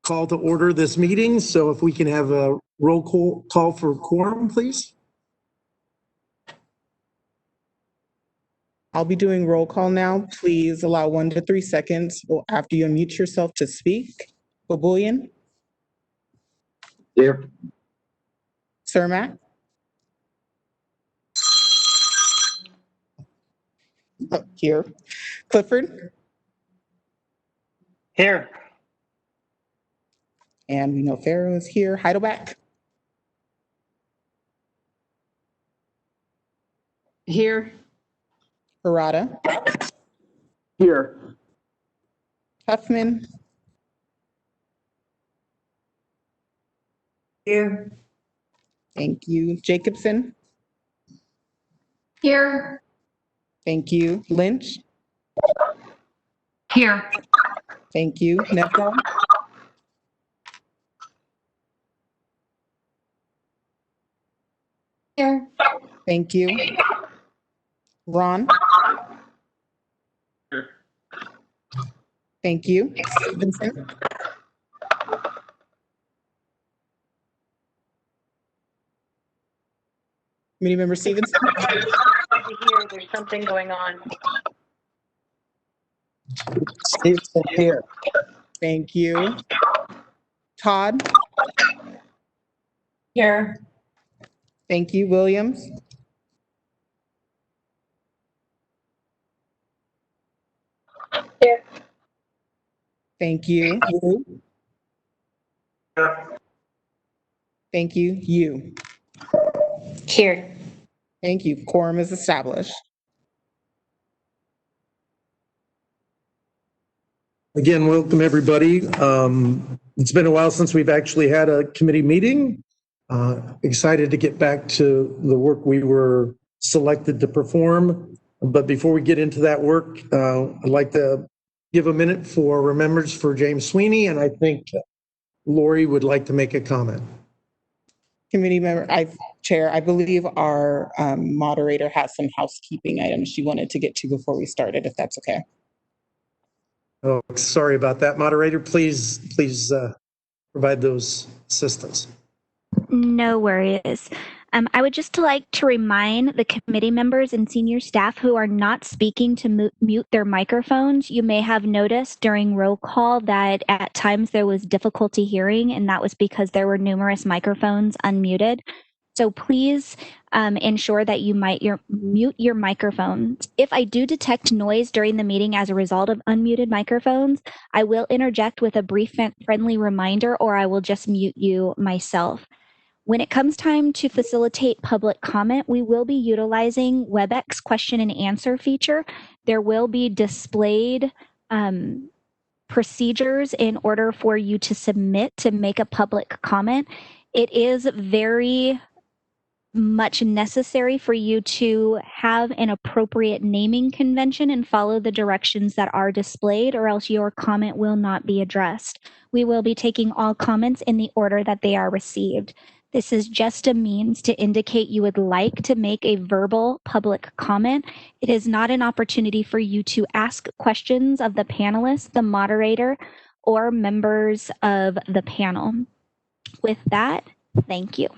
call to order this meeting. So if we can have a roll call for quorum, please. I'll be doing roll call now. Please allow 1 to 3 seconds after you unmute yourself to speak. Babulian? Here. Cermak? Oh, here. Clifford? Here. And we know Farrow is here. Heidelback? Here. Harada? Here. Huffman? Here. Thank you. Jacobson? Here. Thank you. Lynch? Here. Thank you. Neville? Here. Thank you. Ron? Here. Thank you. Vincent? Committee Member Stevenson? There's something going on. Stevenson here. Thank you. Todd? Here. Thank you. Williams? Here. Thank you. Wu? Thank you. You? Here. Thank you. Quorum is established. Again, welcome everybody. It's been a while since we've actually had a committee meeting. Excited to get back to the work we were selected to perform. But before we get into that work, I'd like to give a minute for remembrance for James Sweeney, and I think Lori would like to make a comment. Committee Member, Chair, I believe our moderator has some housekeeping items she wanted to get to before we started, if that's okay. Oh, sorry about that, moderator. Please provide those assistance. No worries. I would just like to remind the committee members and senior staff who are not speaking to mute their microphones. You may have noticed during roll call that at times there was difficulty hearing, and that was because there were numerous microphones unmuted. So please ensure that you mute your microphones. If I do detect noise during the meeting as a result of unmuted microphones, I will interject with a brief friendly reminder, or I will just mute you myself. When it comes time to facilitate public comment, we will be utilizing WebEx question and answer feature. There will be displayed procedures in order for you to submit to make a public comment. It is very much necessary for you to have an appropriate naming convention and follow the directions that are displayed, or else your comment will not be addressed. We will be taking all comments in the order that they are received. This is just a means to indicate you would like to make a verbal public comment. It is not an opportunity for you to ask questions of the panelists, the moderator, or members of the panel. With that, thank you.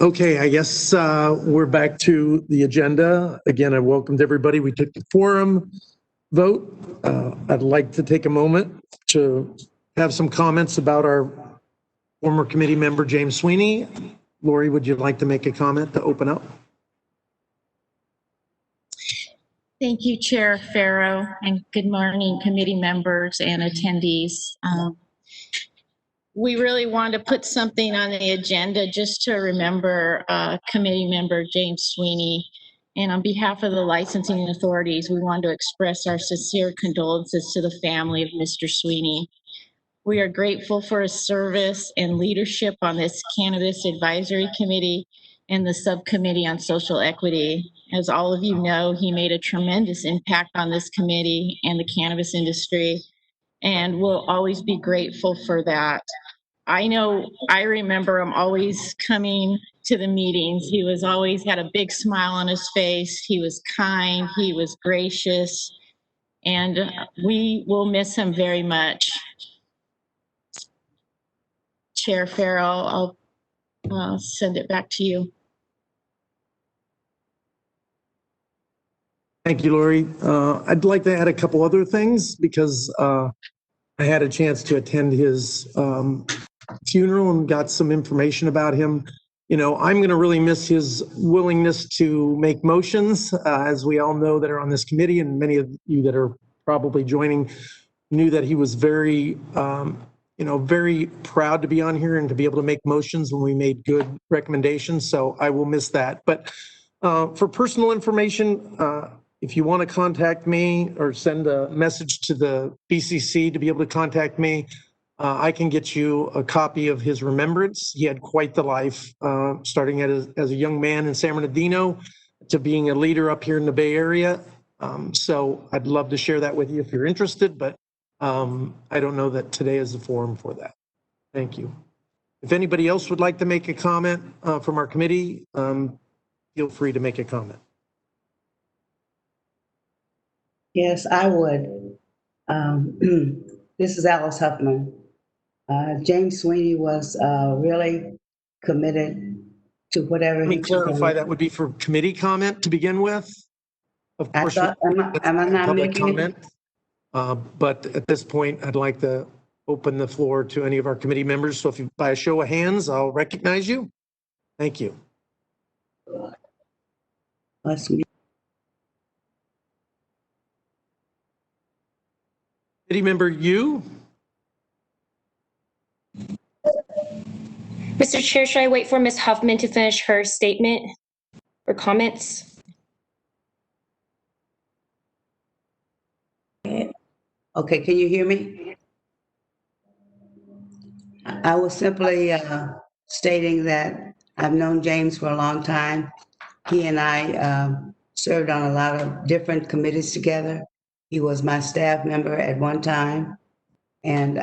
Okay, I guess we're back to the agenda. Again, I welcomed everybody. We took the quorum vote. I'd like to take a moment to have some comments about our former committee member, James Sweeney. Lori, would you like to make a comment to open up? Thank you, Chair Farrow, and good morning, committee members and attendees. We really want to put something on the agenda just to remember committee member James Sweeney. And on behalf of the licensing authorities, we want to express our sincere condolences to the family of Mr. Sweeney. We are grateful for his service and leadership on this Cannabis Advisory Committee and the Subcommittee on Social Equity. As all of you know, he made a tremendous impact on this committee and the cannabis industry, and we'll always be grateful for that. I know I remember him always coming to the meetings. He was always had a big smile on his face. He was kind. He was gracious. And we will miss him very much. Chair Farrell, I'll send it back to you. Thank you, Lori. I'd like to add a couple other things because I had a chance to attend his funeral and got some information about him. You know, I'm going to really miss his willingness to make motions, as we all know that are on this committee, and many of you that are probably joining knew that he was very, very proud to be on here and to be able to make motions when we made good recommendations. So I will miss that. But for personal information, if you want to contact me or send a message to the BCC to be able to contact me, I can get you a copy of his remembrance. He had quite the life, starting as a young man in San Bernardino to being a leader up here in the Bay Area. So I'd love to share that with you if you're interested, but I don't know that today is the forum for that. Thank you. If anybody else would like to make a comment from our committee, feel free to make a comment. Yes, I would. This is Alice Huffman. James Sweeney was really committed to whatever Let me he clarify, that would be for committee comment to begin with. Of I course, thought, am I not public making comment. But at this point, I'd like to open the floor to any of our committee members. So if you, by a show of hands, I'll recognize you. Thank you. Let's meet. Committee member you. Mr. Chair, should I wait for Ms. Huffman to finish her statement or comments? Okay, can you hear me? I was simply stating that I've known James for a long time. He and I served on a lot of different committees together. He was my staff member at one time, and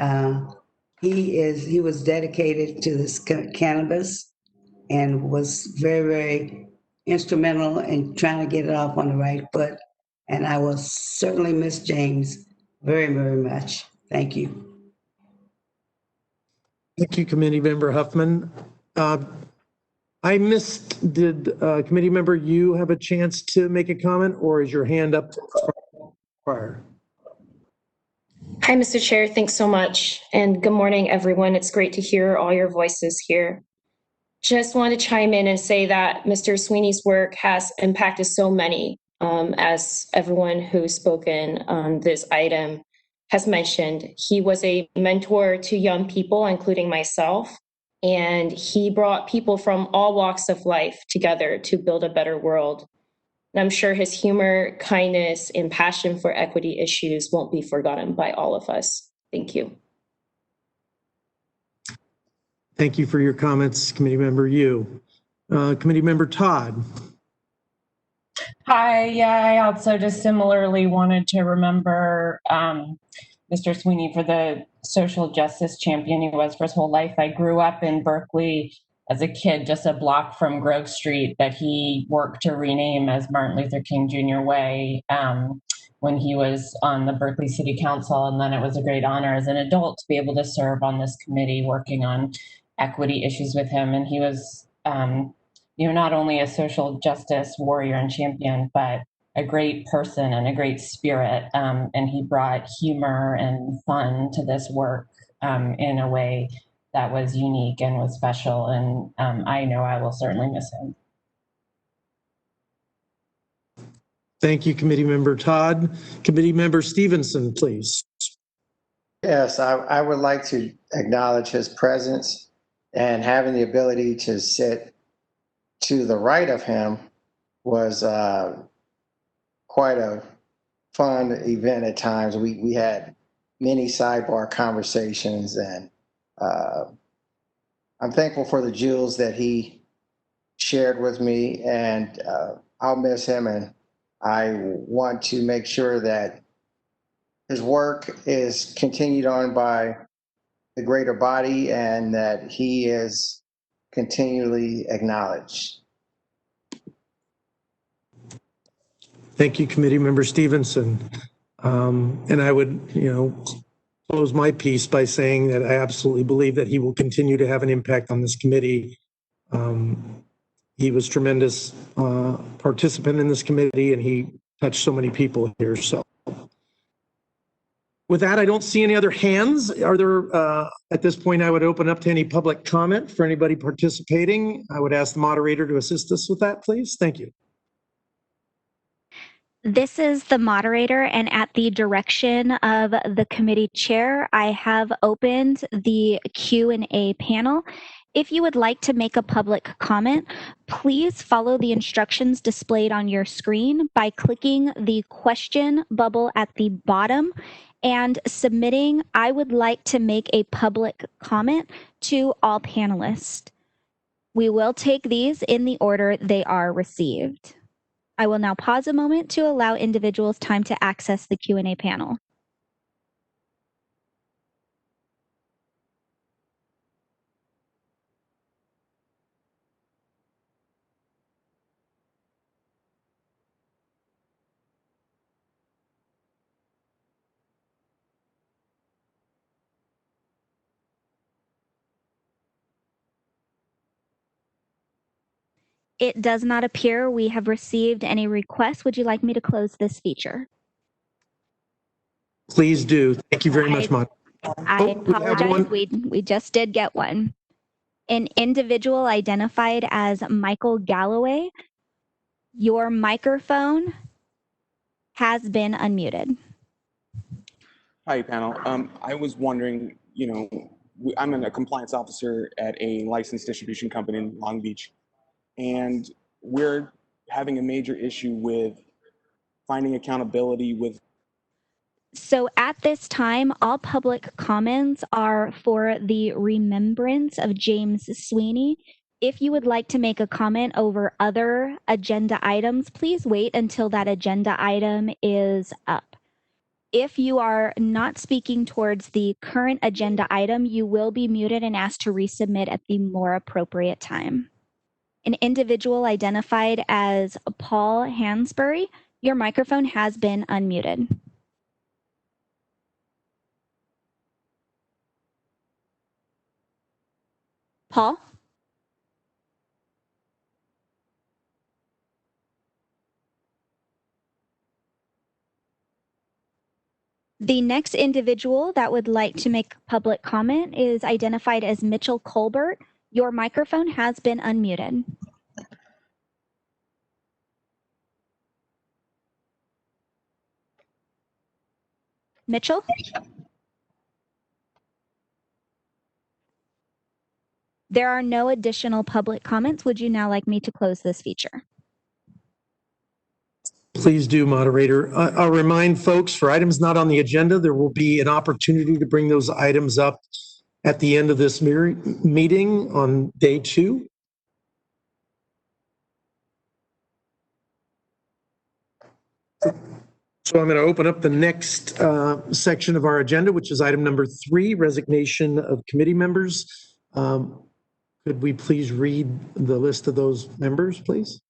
he was dedicated to this cannabis and was very, very instrumental in trying to get it off on the right foot. And I will certainly miss James very, very much. Thank you. Thank you, committee member Huffman. I missed, did committee member you have a chance to make a comment, or is your hand up prior? Hi, Mr. Chair. Thanks so much. And good morning, everyone. It's great to hear all your voices here. Just want to chime in and say that Mr. Sweeney's work has impacted so many, as everyone who's spoken on this item has mentioned. He was a mentor to young people, including myself, and he brought people from all walks of life together to build a better world. And I'm sure his humor, kindness, and passion for equity issues won't be forgotten by all of us. Thank you. Thank you for your comments, committee member you. Committee member Todd. Hi, yeah, I also just similarly wanted to remember Mr. Sweeney for the social justice champion he was for his whole life. I grew up in Berkeley as a kid, just a block from Grove Street, that he worked to rename as Martin Luther King Jr. Way when he was on the Berkeley City Council. And then it was a great honor as an adult to be able to serve on this committee working on equity issues with him. And he was, not only a social justice warrior and champion, but a great person and a great spirit. And he brought humor and fun to this work in a way that was unique and was special. And I know I will certainly miss him. Thank you, committee member Todd. Committee member Stevenson, please. Yes, I would like to acknowledge his presence, and having the ability to sit to the right of him was quite a fun event at times. We had many sidebar conversations, and I'm thankful for the jewels that he shared with me, and I'll miss him, and I want to make sure that his work is continued on by the greater body, and that he is continually acknowledged. Thank you, Committee Member Stevenson. And I would, close my piece by saying that I absolutely believe that he will continue to have an impact on this committee. He was tremendous participant in this committee, and he touched so many people here. So with that, I don't see any other hands. Are there, at this point, I would open up to any public comment for anybody participating. I would ask the moderator to assist us with that, please. Thank you. This is the moderator, and at the direction of the committee chair, I have opened the Q&A panel. If you would like to make a public comment, please follow the instructions displayed on your screen by clicking the question bubble at the bottom and submitting "I would like to make a public comment" to all panelists. We will take these in the order they are received. I will now pause a moment to allow individuals time to access the Q&A panel. It does not appear we have received any requests. Would you like me to close this feature? Please do. Thank you very much, Mod. I apologize. We just did get one. An individual identified as Michael Galloway, your microphone has been unmuted. Hi, panel. I was wondering, I'm a compliance officer at a licensed distribution company in Long Beach, and we're having a major issue with finding accountability with. So at this time, all public comments are for the remembrance of James Sweeney. If you would like to make a comment over other agenda items, please wait until that agenda item is up. If you are not speaking towards the current agenda item, you will be muted and asked to resubmit at the more appropriate time. An individual identified as Paul Hansbury, your microphone has been unmuted. Paul? The next individual that would like to make public comment is identified as Mitchell Colbert. Your microphone has been unmuted. Mitchell? There are no additional public comments. Would you now like me to close this feature? Please do, moderator. I'll remind folks, for items not on the agenda, there will be an opportunity to bring those items up at the end of this meeting on day 2. So I'm going to open up the next section of our agenda, which is item number 3, resignation of committee members. Could we please read the list of those members, please?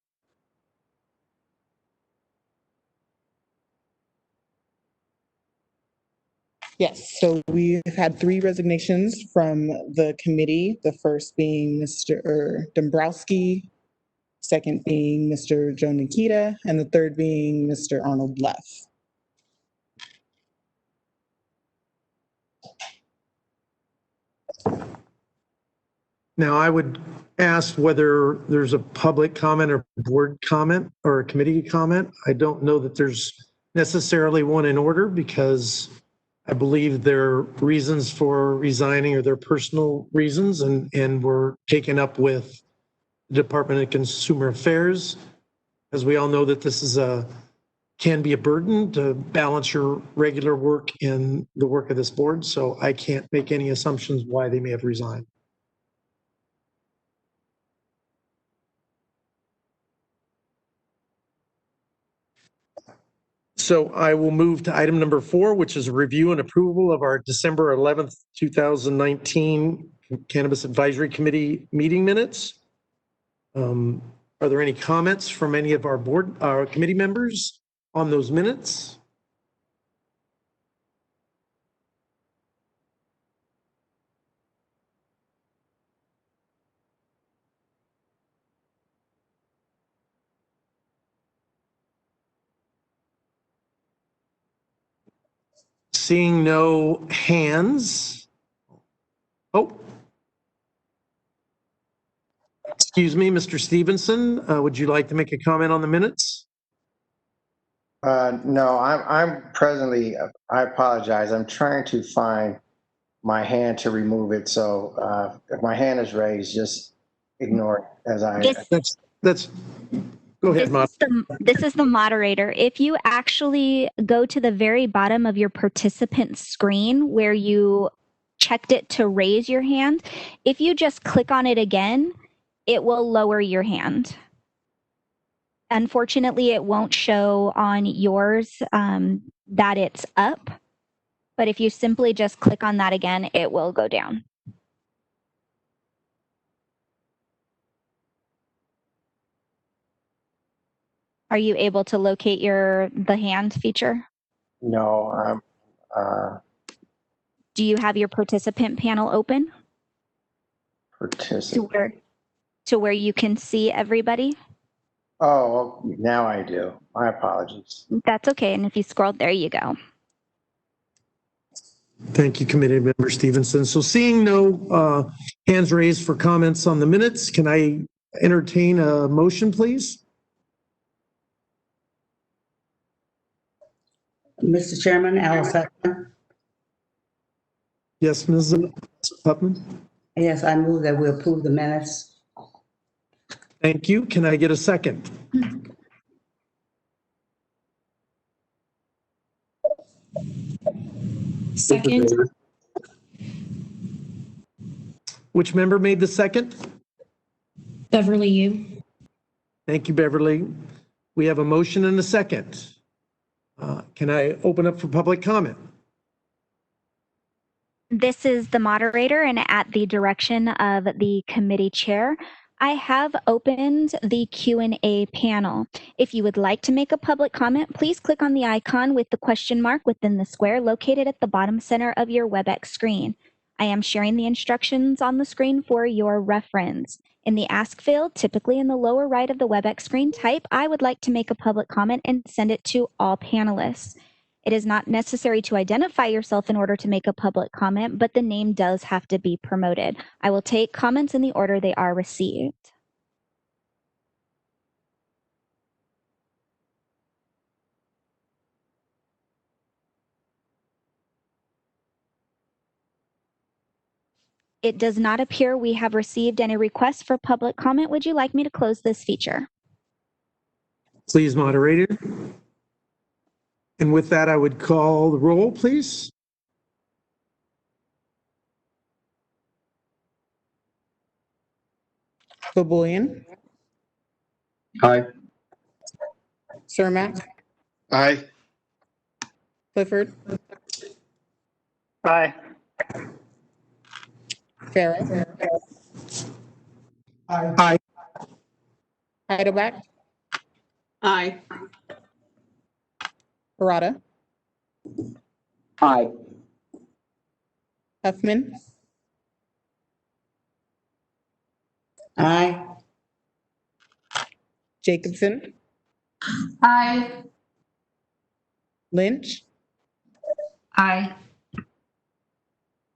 Yes, so we've had 3 resignations from the committee. The first being Mr. Dombrowski, second being Mr. Joe Nikita, and the third being Mr. Arnold Leff. Now, I would ask whether there's a public comment or board comment or a committee comment. I don't know that there's necessarily one in order, because I believe their reasons for resigning are their personal reasons, and were taken up with the Department of Consumer Affairs. As we all know, that this is can be a burden to balance your regular work and the work of this board. So I can't make any assumptions why they may have resigned. So I will move to item number 4, which is a review and approval of our December 11th, 2019 Cannabis Advisory Committee meeting minutes. Are there any comments from any of our committee members on those minutes? Seeing no hands. Oh. Excuse me, Mr. Stevenson, would you like to make a comment on the minutes? No, I'm presently, I apologize. I'm trying to find my hand to remove it. So if my hand is raised, just ignore it as I. That's go ahead, this is the moderator. If you actually go to the very bottom of your participant screen where you checked it to raise your hand, if you just click on it again, it will lower your hand. Unfortunately, it won't show on yours that it's up, but if you simply just click on that again, it will go down. Are you able to locate the hand feature? No, Do you have your participant panel open? participant. To where you can see everybody? Oh, now I do. My apologies. That's okay. And if you scroll, there you go. Thank you, Committee Member Stevenson. So seeing no hands raised for comments on the minutes, can I entertain a motion, please? Mr. Chairman, Alice Hutton. Yes, Ms. Putman? Yes, I move that we approve the minutes. Thank you. Can I get a second? Second. Which member made the second? Beverly, you. Thank you, Beverly. We have a motion and a second. Can I open up for public comment? This is the moderator, and at the direction of the committee chair, I have opened the Q&A panel. If you would like to make a public comment, please click on the icon with the question mark within the square located at the bottom center of your WebEx screen. I am sharing the instructions on the screen for your reference. In the Ask field, typically in the lower right of the WebEx screen, type, "I would like to make a public comment," and send it to all panelists. It is not necessary to identify yourself in order to make a public comment, but the name does have to be promoted. I will take comments in the order they are received. It does not appear we have received any requests for public comment. Would you like me to close this feature? Please, moderator. And with that, I would call the roll, please. Boboian, Aye. Cermak, Aye. Clifford, Aye. Farah, Aye. Heidelback, Aye. Harada, Aye. Huffman, Aye. Jacobson, Aye. Lynch, Aye.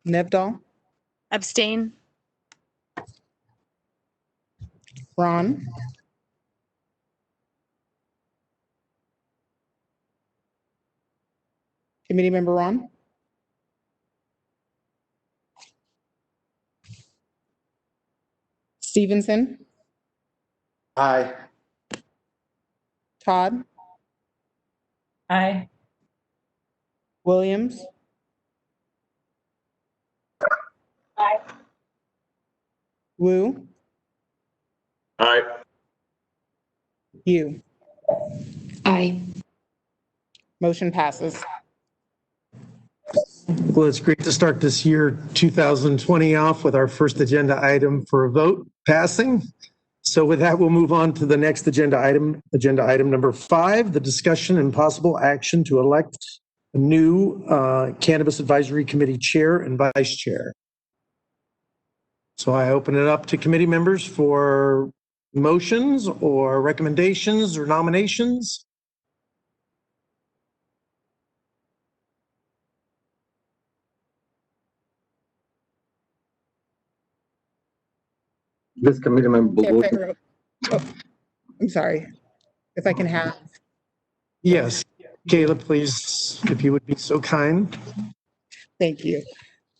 Nevdahl, Abstain. Ron, Committee Member Ron, Stevenson, Aye. Todd, Aye. Williams, Aye. Wu, Aye. you. Aye. Motion passes. Well, it's great to start this year 2020 off with our first agenda item for a vote passing. So with that, we'll move on to the next agenda item number 5, the discussion and possible action to elect a new Cannabis Advisory Committee chair and vice chair. So I open it up to committee members for motions or recommendations or nominations. This committee member, Chair Figueroa. Oh, I'm sorry. If I can have. Yes, Kayla, please, if you would be so kind. Thank you.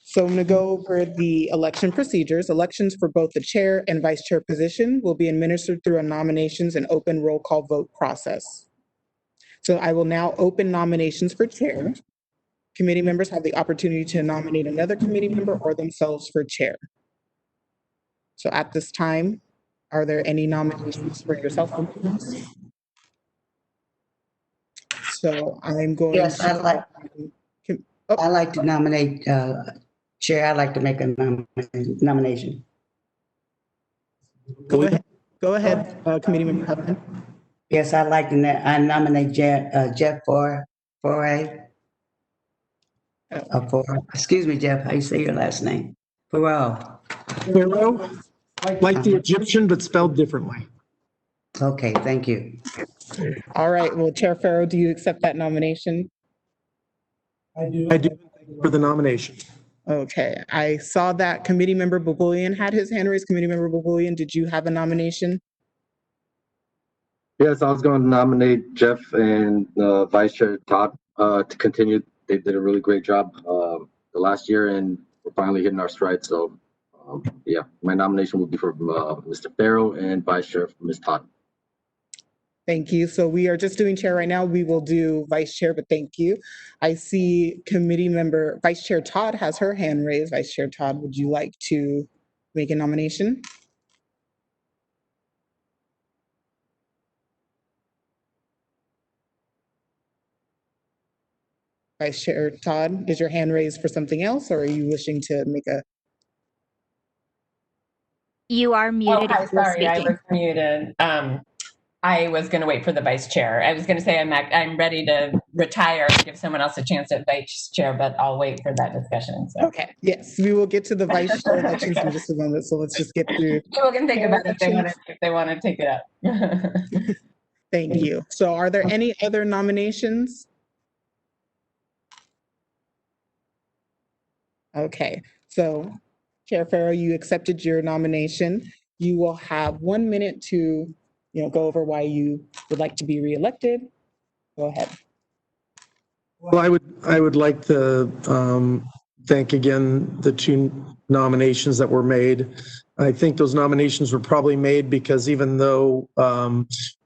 So I'm going to go over the election procedures. Elections for both the chair and vice chair position will be administered through a nominations and open roll call vote process. So I will now open nominations for chair. Committee members have the opportunity to nominate another committee member or themselves for chair. So at this time, are there any nominations for yourself? So I'm going Yes, to. I'd like to nominate, Chair, I'd like to make a nomination. Go ahead, Committee Member Hudson. Yes, I'd like to, I nominate Jeff Foray. Excuse me, Jeff, how you say your last name? Farrell. Pharaoh, like the Egyptian, but spelled differently. Okay, thank you. All right, well, Chair Farrow, do you accept that nomination? I do. Thank you for the nomination. Okay, I saw that Committee Member Bouboulian had his hand raised. Committee Member Bouboulian, did you have a nomination? yes, I was going to nominate Jeff and Vice Chair Todd to continue. They did a really great job the last year, and we're finally hitting our stride. So, yeah, my nomination will be for Mr. Farrow and Vice Chair Ms. Todd. Thank you. So we are just doing chair right now. We will do vice chair, but thank you. I see committee member, Vice Chair Todd has her hand raised. Vice Chair Todd, would you like to make a nomination? Vice Chair Todd, is your hand raised for something else, or are you wishing to make a? You are muted. Oh, if you're sorry, I speaking. was muted. I was going to wait for the vice chair. I was going to say I'm ready to retire and give someone else a chance at vice chair, but I'll wait for that discussion. So. Okay, yes, we will get to the vice chair elections in just a moment. So let's just get through. People can think about it if they want to take it up. Thank you. So are there any other nominations? Okay, so Chair Farrow, you accepted your nomination. You will have 1 minute to, go over why you would like to be reelected. Go ahead. Well, I would like to thank again the 2 nominations that were made. I think those nominations were probably made because even though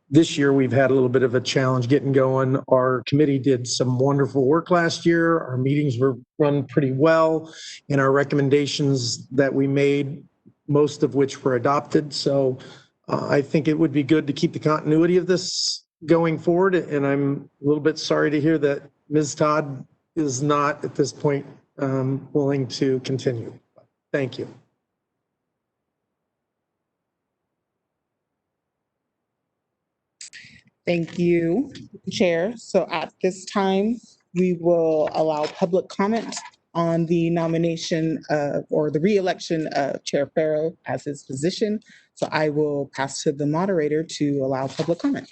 this year we've had a little bit of a challenge getting going, our committee did some wonderful work last year. Our meetings were run pretty well, and our recommendations that we made, most of which were adopted. So I think it would be good to keep the continuity of this going forward. And I'm a little bit sorry to hear that Ms. Todd is not at this point willing to continue. Thank you. Thank you, Chair. So at this time, we will allow public comment on the nomination or the reelection of Chair Farrow as his position. So I will pass to the moderator to allow public comment.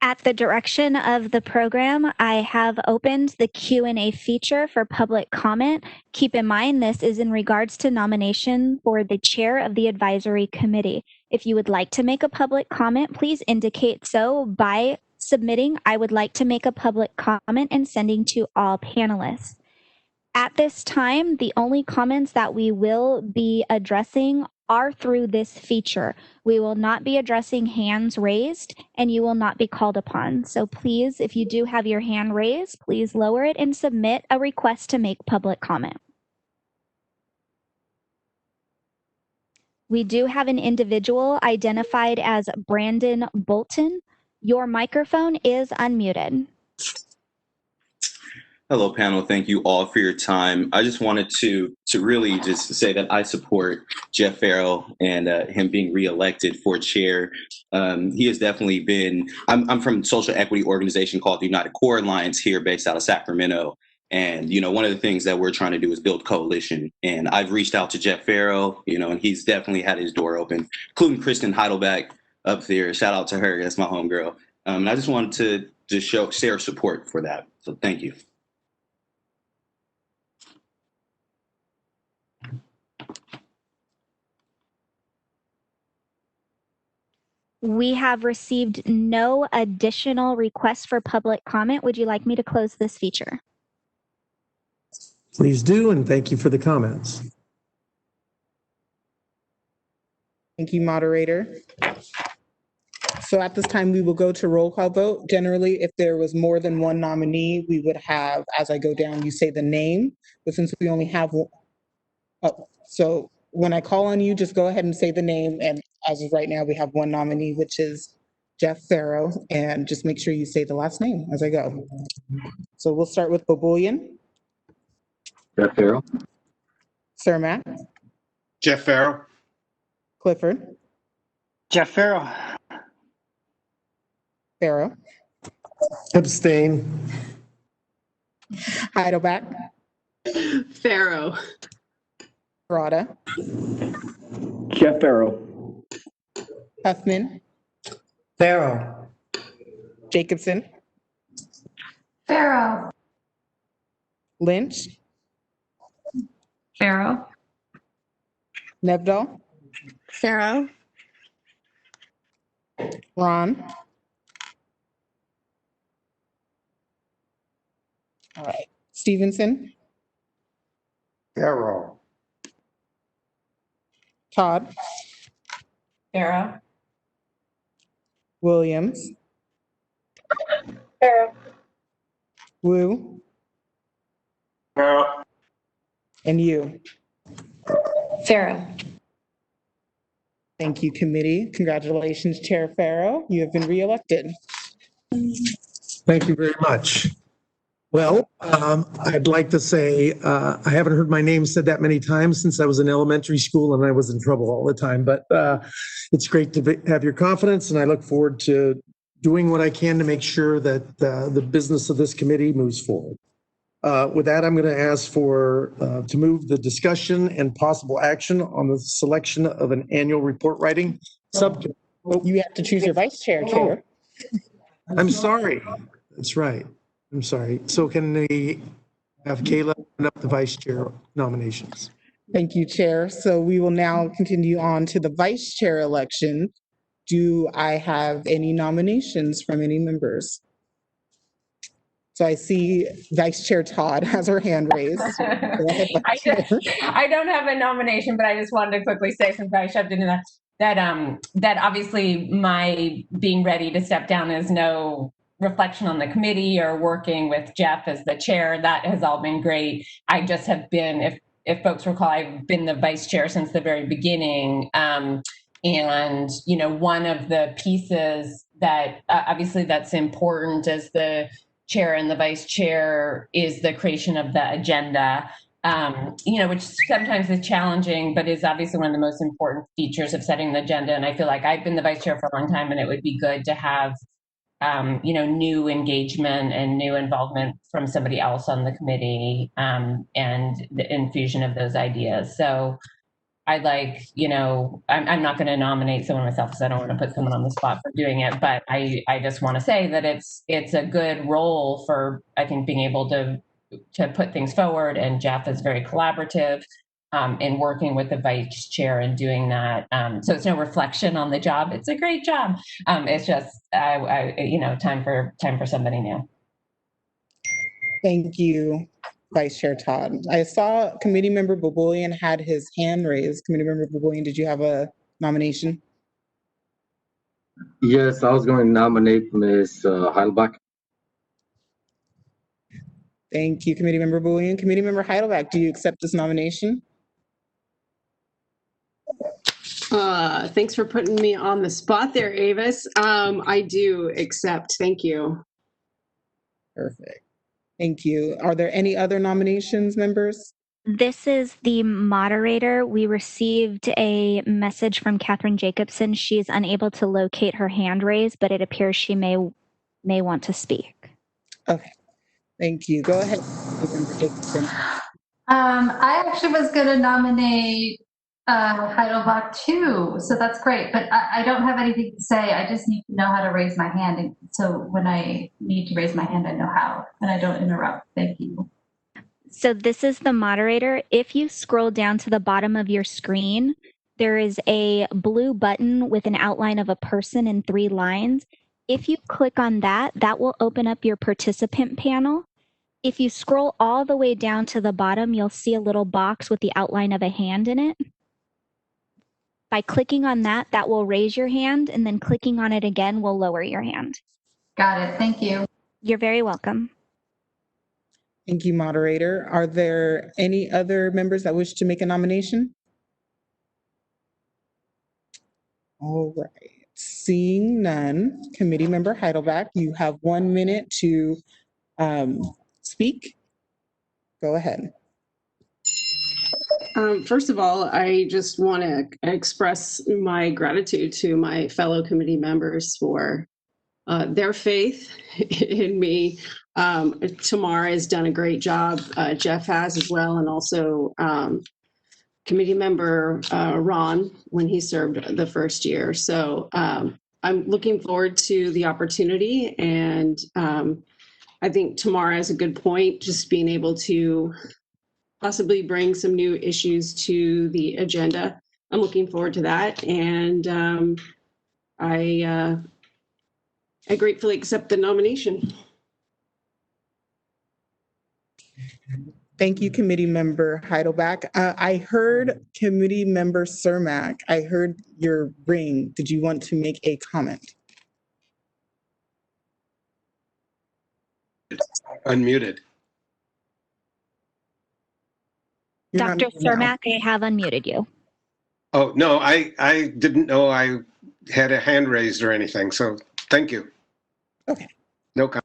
At the direction of the program, I have opened the Q&A feature for public comment. Keep in mind, this is in regards to nomination for the chair of the advisory committee. If you would like to make a public comment, please indicate so by submitting "I would like to make a public comment" and sending to all panelists. At this time, the only comments that we will be addressing are through this feature. We will not be addressing hands raised, and you will not be called upon. So please, if you do have your hand raised, please lower it and submit a request to make public comment. We do have an individual identified as Brandon Bolton. Your microphone is unmuted. Hello, panel. Thank you all for your time. I just wanted to really just say that I support Jeff Farrell and him being reelected for chair. He has definitely been. I'm from a social equity organization called the United Core Alliance here, based out of Sacramento. And one of the things that we're trying to do is build coalition. And I've reached out to Jeff Farrell, and he's definitely had his door open, including Kristen Heidelbeck up there. Shout out to her. That's my homegirl. And I just wanted to just share support for that. So thank you. We have received no additional requests for public comment. Would you like me to close this feature? Please do, and thank you for the comments. Thank you, moderator. So at this time, we will go to roll call vote. Generally, if there was more than one nominee, we would have, as I go down, you say the name. But since we only have one, so when I call on you, just go ahead and say the name. And as of right now, we have one nominee, which is Jeff Farrell. And just make sure you say the last name as I go. So we'll start with Bobulian. Jeff Farrell. Cermak. Jeff Farrell. Clifford. Jeff Farrell. Farrell. Abstain. Heidelback. Farrow. Parada. Jeff Farrell. Huffman. Farrell. Jacobson. Farrow. Lynch. Farrow. Nevdal. Farrow. Ron. All right. Stevenson. Farrell. Todd. Farrow. Williams. Farrow. Wu. Farrell. And you. Farrow. Thank you, committee. Congratulations, Chair Farrow. You have been reelected. Thank you very much. Well, I'd like to say I haven't heard my name said that many times since I was in elementary school and I was in trouble all the time. But it's great to have your confidence, and I look forward to doing what I can to make sure that the business of this committee moves forward. With that, I'm going to ask to move the discussion and possible action on the selection of an annual report writing subject. Well, you have to choose your vice chair, Chair. I'm sorry. That's right. I'm sorry. So can we have Kayla open up the vice chair nominations? Thank you, Chair. So we will now continue on to the vice chair election. Do I have any nominations from any members? So I see Vice Chair Todd has her hand raised. Go ahead, Vice Chair. I don't have a nomination, but I just wanted to quickly say, since I shoved it in that obviously my being ready to step down is no reflection on the committee or working with Jeff as the chair. That has all been great. I just have been, if folks recall, I've been the vice chair since the very beginning. And, one of the pieces that obviously that's important as the chair and the vice chair is the creation of the agenda, which sometimes is challenging, but is obviously one of the most important features of setting the agenda. And I feel like I've been the vice chair for a long time, and it would be good to have, new engagement and new involvement from somebody else on the committee, and the infusion of those ideas. So I'd like, I'm not going to nominate someone myself because I don't want to put someone on the spot for doing it, but I just want to say that it's a good role for, I think, being able to put things forward. And Jeff is very collaborative in working with the vice chair and doing that. So it's no reflection on the job. It's a great job. It's just, time for somebody new. Thank you, Vice Chair Todd. I saw Committee Member Bobulian had his hand raised. Committee Member Bobulian, did you have a nomination? Yes, I was going to nominate Ms. Heidelbach. Thank you, Committee Member Bobulian. Committee Member Heidelback, do you accept this nomination? Thanks for putting me on the spot there, Avis. I do accept. Thank you. Perfect. Thank you. Are there any other nominations, members? This is the moderator. We received a message from Catherine Jacobson. She's unable to locate her hand raised, but it appears she may want to speak. Okay. Thank you. Go ahead, Member Jacobson. I actually was going to nominate Heidelbach too, so that's great. But I don't have anything to say. I just need to know how to raise my hand, and so when I need to raise my hand, I know how, and I don't interrupt. Thank you. So this is the moderator. If you scroll down to the bottom of your screen, there is a blue button with an outline of a person in 3 lines. If you click on that, that will open up your participant panel. If you scroll all the way down to the bottom, you'll see a little box with the outline of a hand in it. By clicking on that, that will raise your hand, and then clicking on it again will lower your hand. Got it. Thank you. You're very welcome. Thank you, moderator. Are there any other members that wish to make a nomination? All right. Seeing none, Committee Member Heidelbach, you have 1 minute to speak. Go ahead. First of all, I just want to express my gratitude to my fellow committee members for their faith in me. Tamara has done a great job. Jeff has as well, and also committee member Ron when he served the first year. So I'm looking forward to the opportunity, and I think Tamara has a good point, just being able to possibly bring some new issues to the agenda. I'm looking forward to that, and I gratefully accept the nomination. Thank you, Committee Member Heidelbach. I heard Committee Member Cermak. I heard your ring. Did you want to make a comment? Unmuted. Dr. Cermak, I have unmuted you. Oh, no, I didn't know I had a hand raised or anything, so thank you. Okay. No comment.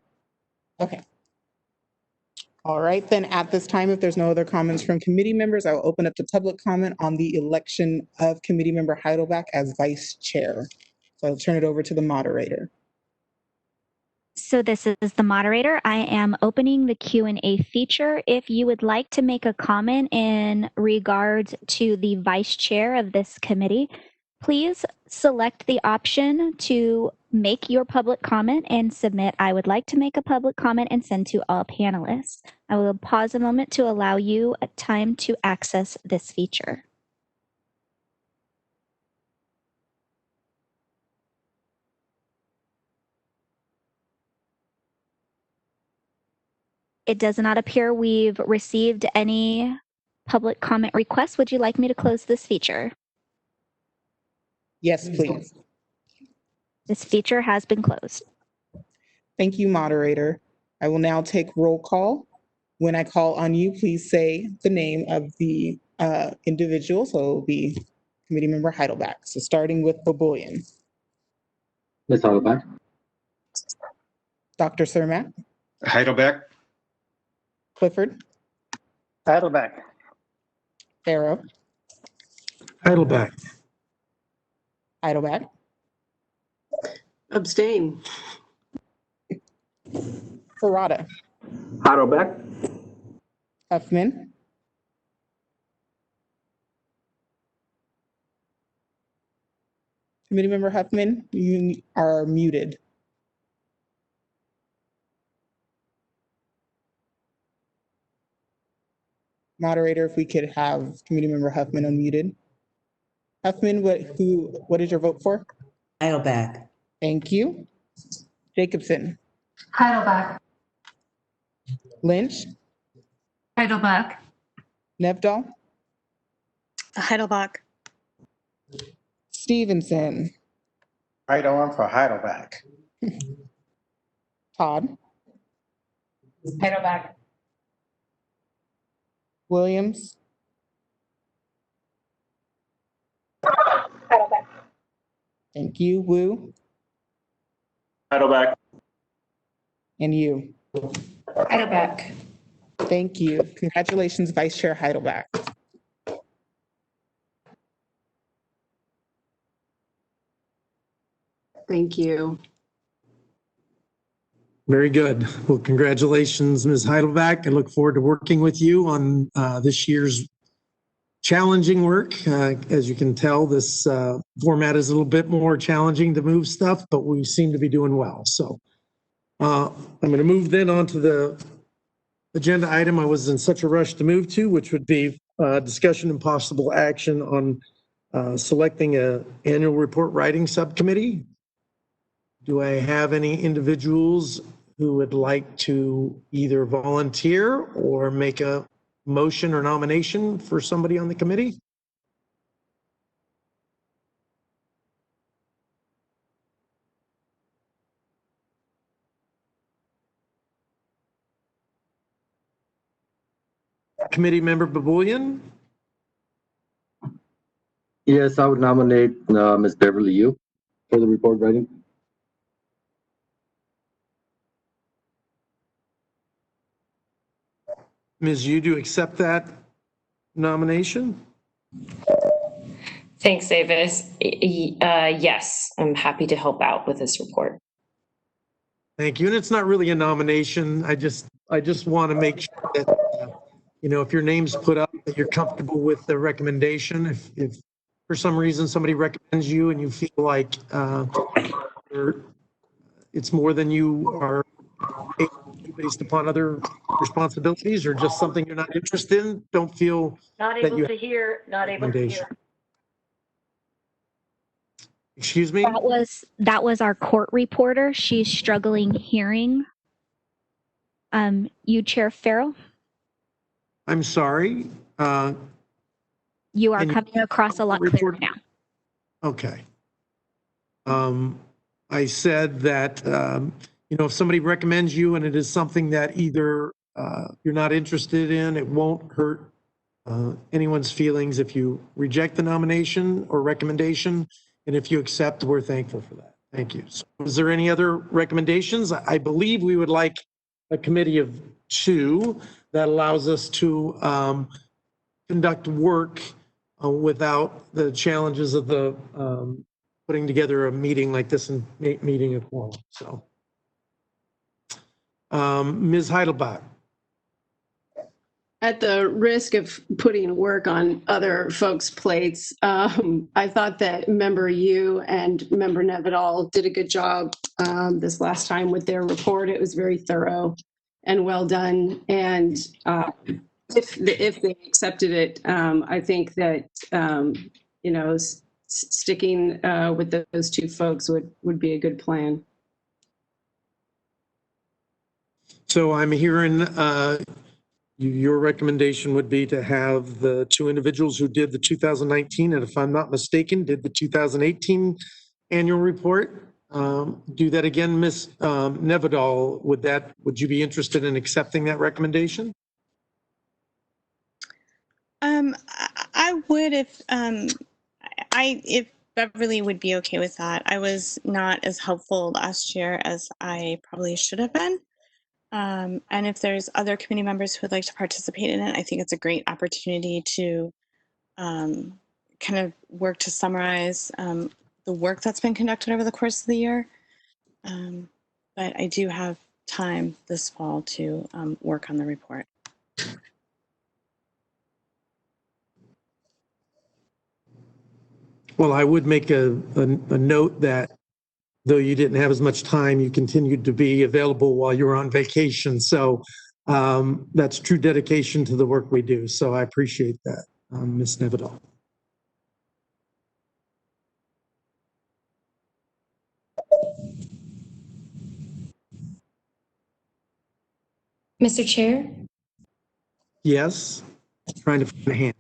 Okay. All right, then at this time, if there's no other comments from committee members, I will open up to public comment on the election of Committee Member Heidelbach as Vice Chair. So I'll turn it over to the moderator. So this is the moderator. I am opening the Q&A feature. If you would like to make a comment in regards to the vice chair of this committee, please select the option to make your public comment and submit "I would like to make a public comment" and send to all panelists. I will pause a moment to allow you time to access this feature. It does not appear we've received any public comment requests. Would you like me to close this feature? Yes, please. This feature has been closed. Thank you, moderator. I will now take roll call. When I call on you, please say the name of the individual. So it will be Committee Member Heidelbach. So starting with Boboyan. Ms. Heidelbach. Dr. Cermak. Heidelbach. Clifford. Heidelbach. Farrow. Heidelbach. Heidelbach. Abstain. Ferrata. Heidelbach. Huffman. Committee Member Huffman, you are muted. Moderator, if we could have Committee Member Huffman unmuted. Huffman, what is your vote for? Heidelbach. Thank you. Jacobson. Heidelbach. Lynch. Heidelbach. Nevdahl. Heidelbach. Stevenson. Right on for Heidelbach. Todd. Heidelbach. Williams. Heidelbach. Thank you. Wu? Heidelback. And you? Heidelback. Thank you. Congratulations, Vice Chair Heidelback. Thank you. Very good. Well, congratulations, Ms. Heidelback. I look forward to working with you on this year's challenging work. As you can tell, this format is a little bit more challenging to move stuff, but we seem to be doing well. So I'm going to move then on to the agenda item I was in such a rush to move to, which would be discussion and possible action on selecting an annual report writing subcommittee. Do I have any individuals who would like to either volunteer or make a motion or nomination for somebody on the committee? Committee member Baboulian? Yes, I would nominate Ms. Beverly Yu for the report writing. Ms. Yu, do you accept that nomination? Thanks, Davis. Yes, I'm happy to help out with this report. Thank you. And it's not really a nomination. I just want to make sure that, if your name's put up, that you're comfortable with the recommendation. If for some reason somebody recommends you and you feel like it's more than you are able to do based upon other responsibilities or just something you're not interested in, don't feel Not that able you to hear, not able to hear. Excuse me? That was our court reporter. She's struggling hearing. You, Chair Farrell? I'm sorry. You are coming across a lot clearer now. Okay. I said that, if somebody recommends you and it is something that either you're not interested in, it won't hurt anyone's feelings if you reject the nomination or recommendation. And if you accept, we're thankful for that. Thank you. So is there any other recommendations? I believe we would like a committee of 2 that allows us to conduct work without the challenges of the putting together a meeting like this and meeting a quorum. So, Ms. Heidelbach. At the risk of putting work on other folks' plates, I thought that Member Yu and Member Nevidal did a good job this last time with their report. It was very thorough and well done. And if they accepted it, I think that sticking with those 2 folks would be a good plan. So I'm hearing your recommendation would be to have the 2 individuals who did the 2019 and, if I'm not mistaken, did the 2018 annual report. Do that again, Ms. Nevidal. Would you be interested in accepting that recommendation? I would if Beverly would be okay with that. I was not as helpful last year as I probably should have been. And if there's other committee members who would like to participate in it, I think it's a great opportunity to kind of work to summarize the work that's been conducted over the course of the year. But I do have time this fall to work on the report. Well, I would make a note that though you didn't have as much time, you continued to be available while you were on vacation. So that's true dedication to the work we do. So I appreciate that, Ms. Nevidal. Mr. Chair? Yes, trying to find a hand.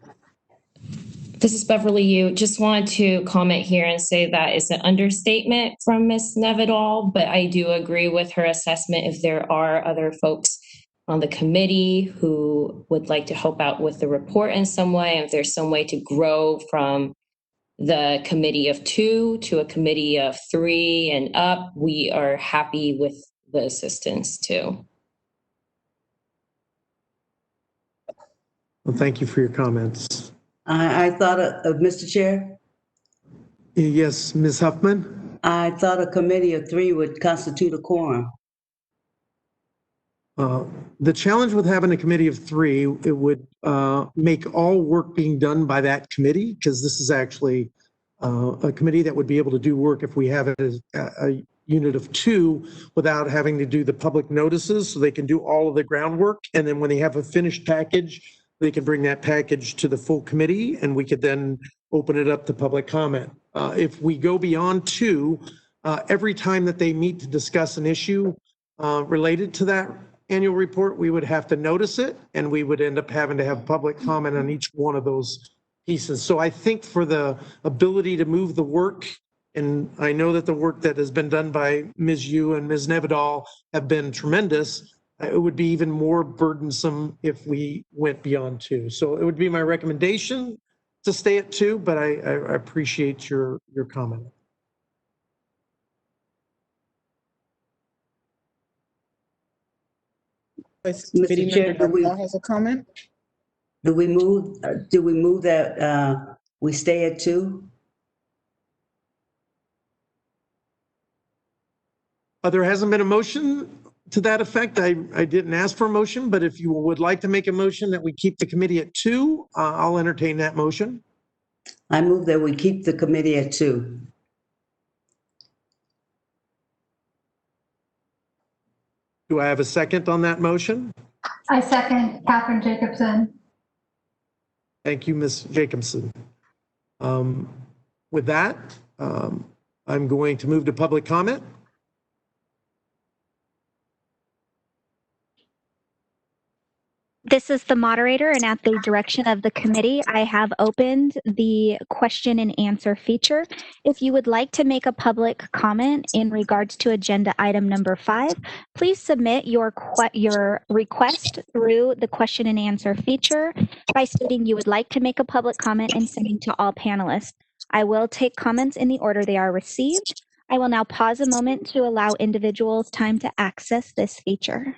This is Beverly Yu. Just wanted to comment here and say that it's an understatement from Ms. Nevidal, but I do agree with her assessment. If there are other folks on the committee who would like to help out with the report in some way, if there's some way to grow from the committee of 2 to a committee of 3 and up, we are happy with the assistance too. Well, thank you for your comments. I thought of Mr. Chair, Yes, Ms. Huffman? I thought a committee of 3 would constitute a quorum. The challenge with having a committee of 3, it would make all work being done by that committee, because this is actually a committee that would be able to do work if we have it as a unit of 2 without having to do the public notices, so they can do all of the groundwork. And then when they have a finished package, they can bring that package to the full committee, and we could then open it up to public comment. If we go beyond 2, every time that they meet to discuss an issue related to that annual report, we would have to notice it, and we would end up having to have public comment on each one of those pieces. So I think for the ability to move the work, and I know that the work that has been done by Ms. Yu and Ms. Nevedal have been tremendous, it would be even more burdensome if we went beyond 2. So it would be my recommendation to stay at 2, but I appreciate your comment. Committee Mr. Chair, member Nevedal has a comment. do we move that we stay at 2? There hasn't been a motion to that effect. I didn't ask for a motion, but if you would like to make a motion that we keep the committee at 2, I'll entertain that motion. I move that we keep the committee at 2. Do I have a second on that motion? I second Catherine Jacobson. Thank you, Ms. Jacobson. With that, I'm going to move to public comment. This is the moderator, and at the direction of the committee, I have opened the question and answer feature. If you would like to make a public comment in regards to agenda item number 5, please submit your request through the question and answer feature by stating you would like to make a public comment and sending to all panelists. I will take comments in the order they are received. I will now pause a moment to allow individuals time to access this feature.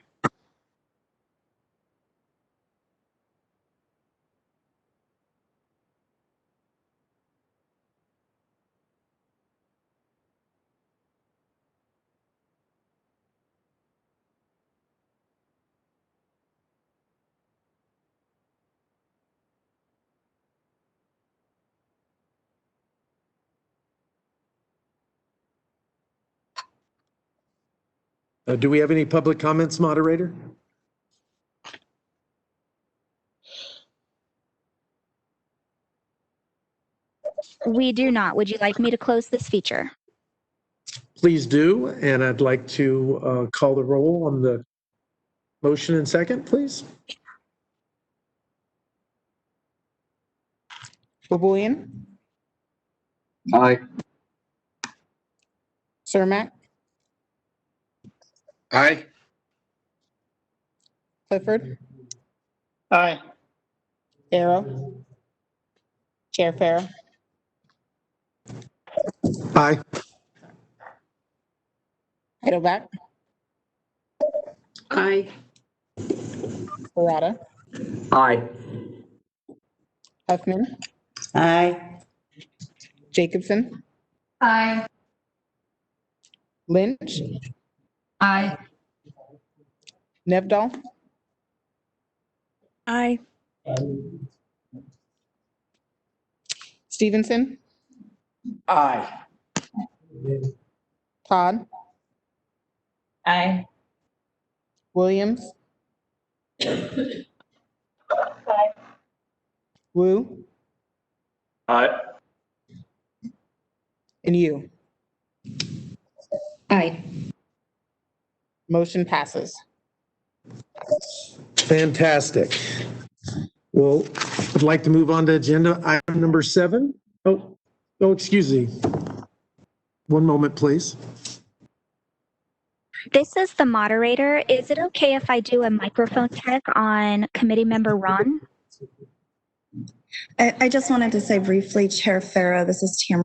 Do we have any public comments, moderator? We do not. Would you like me to close this feature? Please do, and I'd like to call the roll on the motion and second, please. Baboyan, Aye. Cermak, Aye. Clifford, Aye. Farrow, Chair Farrow, Aye. Heidelback, Aye. Parada, Aye. Huffman, Aye. Jacobson, Aye. Lynch, Aye. Nevedal, Aye. Stevenson, Aye. Todd, Aye. Williams, Wu, Aye. and you. Aye. Motion passes. Fantastic. Well, I'd like to move on to agenda item number 7. Oh, excuse me. One moment, please. This is the moderator. Is it okay if I do a microphone check on committee member Ron? I just wanted to say briefly, Chair Farrow, this is Tamara.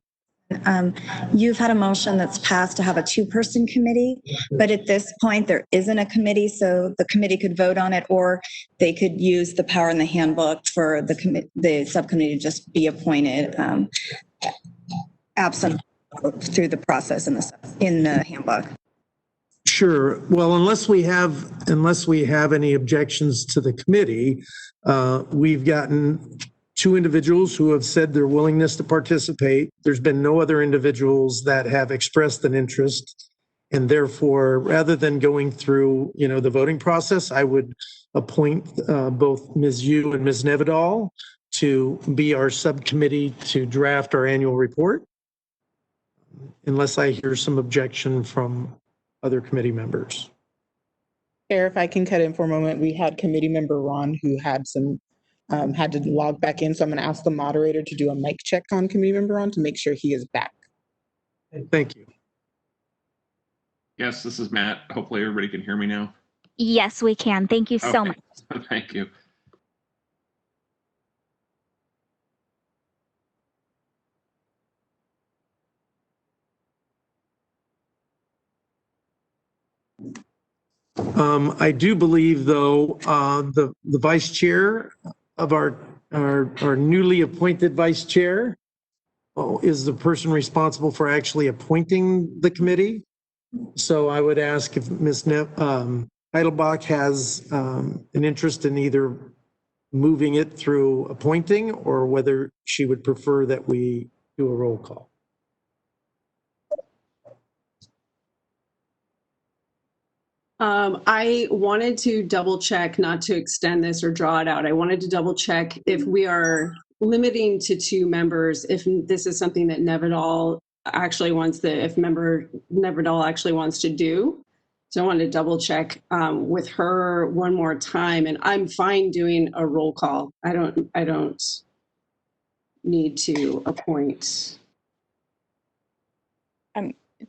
You've had a motion that's passed to have a two-person committee, but at this point there isn't a committee, so the committee could vote on it, or they could use the power in the handbook for the subcommittee to just be appointed absent through the process in the handbook. Sure. Well, unless we have any objections to the committee, we've gotten two individuals who have said their willingness to participate. There's been no other individuals that have expressed an interest. And therefore, rather than going through, the voting process, I would appoint both Ms. Yu and Ms. Nevedal to be our subcommittee to draft our annual report, unless I hear some objection from other committee members. Chair, if I can cut in for a moment, we had committee member Ron who had had to log back in. So I'm going to ask the moderator to do a mic check on committee member Ron to make sure he is back. Thank you. Yes, this is Matt. Hopefully everybody can hear me now. Yes, we can. Thank you so much. Thank you. I do believe, though, the vice chair of our newly appointed vice chair is the person responsible for actually appointing the committee. So I would ask if Ms. Heidelbach has an interest in either moving it through appointing or whether she would prefer that we do a roll call. I wanted to double check, not to extend this or draw it out. I wanted to double check if we are limiting to 2 members, if this is something that Nevedal actually wants if member Nevedal actually wants to do. So I wanted to double check with her one more time, and I'm fine doing a roll call. I don't need to appoint.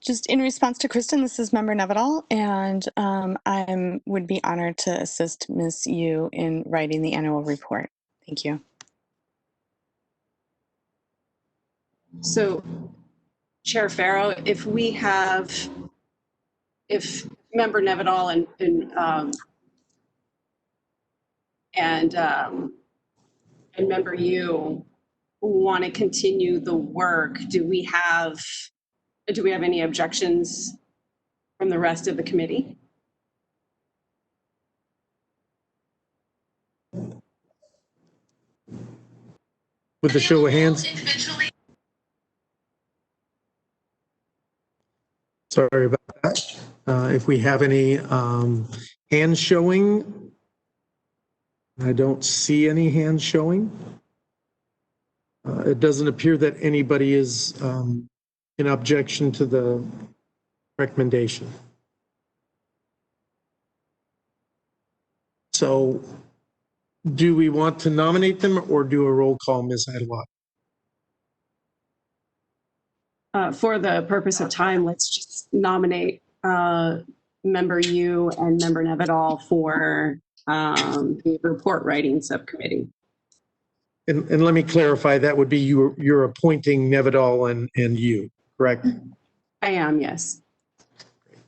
Just in response to Kristen, this is member Nevedal, and I would be honored to assist Ms. Yu in writing the annual report. Thank you. So, Chair Farrow, if member Nevedal and member Yu want to continue the work, do we have any objections from the rest of the committee? With the show of hands. Sorry about that. If we have any hands showing, I don't see any hands showing. It doesn't appear that anybody is in objection to the recommendation. So do we want to nominate them or do a roll call, Ms. Heidelbach? For the purpose of time, let's just nominate member Yu and member Nevedal for the report writing subcommittee. And let me clarify, that would be you're appointing Nevedal and Yu, correct? I am, yes.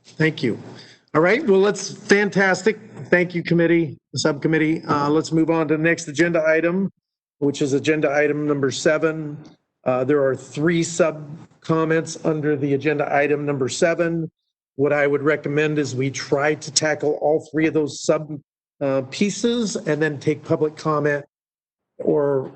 Thank you. All right, well, that's fantastic. Thank you, subcommittee. Let's move on to the next agenda item, which is agenda item number 7. There are 3 sub-comments under the agenda item number 7. What I would recommend is we try to tackle all 3 of those pieces and then take public comment or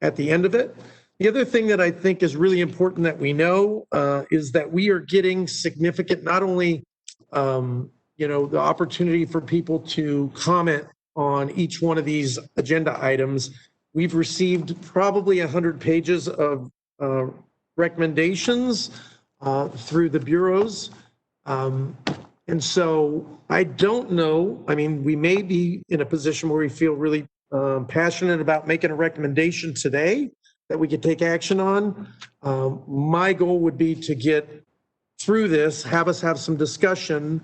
at the end of it. The other thing that I think is really important that we know is that we are getting significant, not only the opportunity for people to comment on each one of these agenda items. We've received probably 100 pages of recommendations through the bureaus. And so I don't know, we may be in a position where we feel really passionate about making a recommendation today that we could take action on. My goal would be to get through this, have us have some discussion,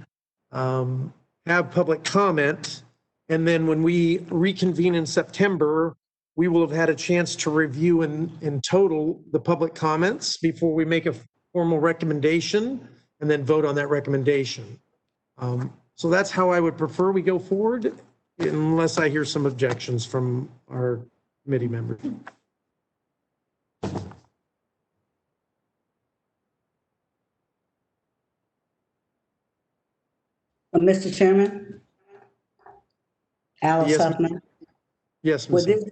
have public comment, and then when we reconvene in September, we will have had a chance to review in total the public comments before we make a formal recommendation and then vote on that recommendation. So that's how I would prefer we go forward, unless I hear some objections from our committee members. Mr. Chairman? Alice Yes, Huffman? Yes, Would Ms.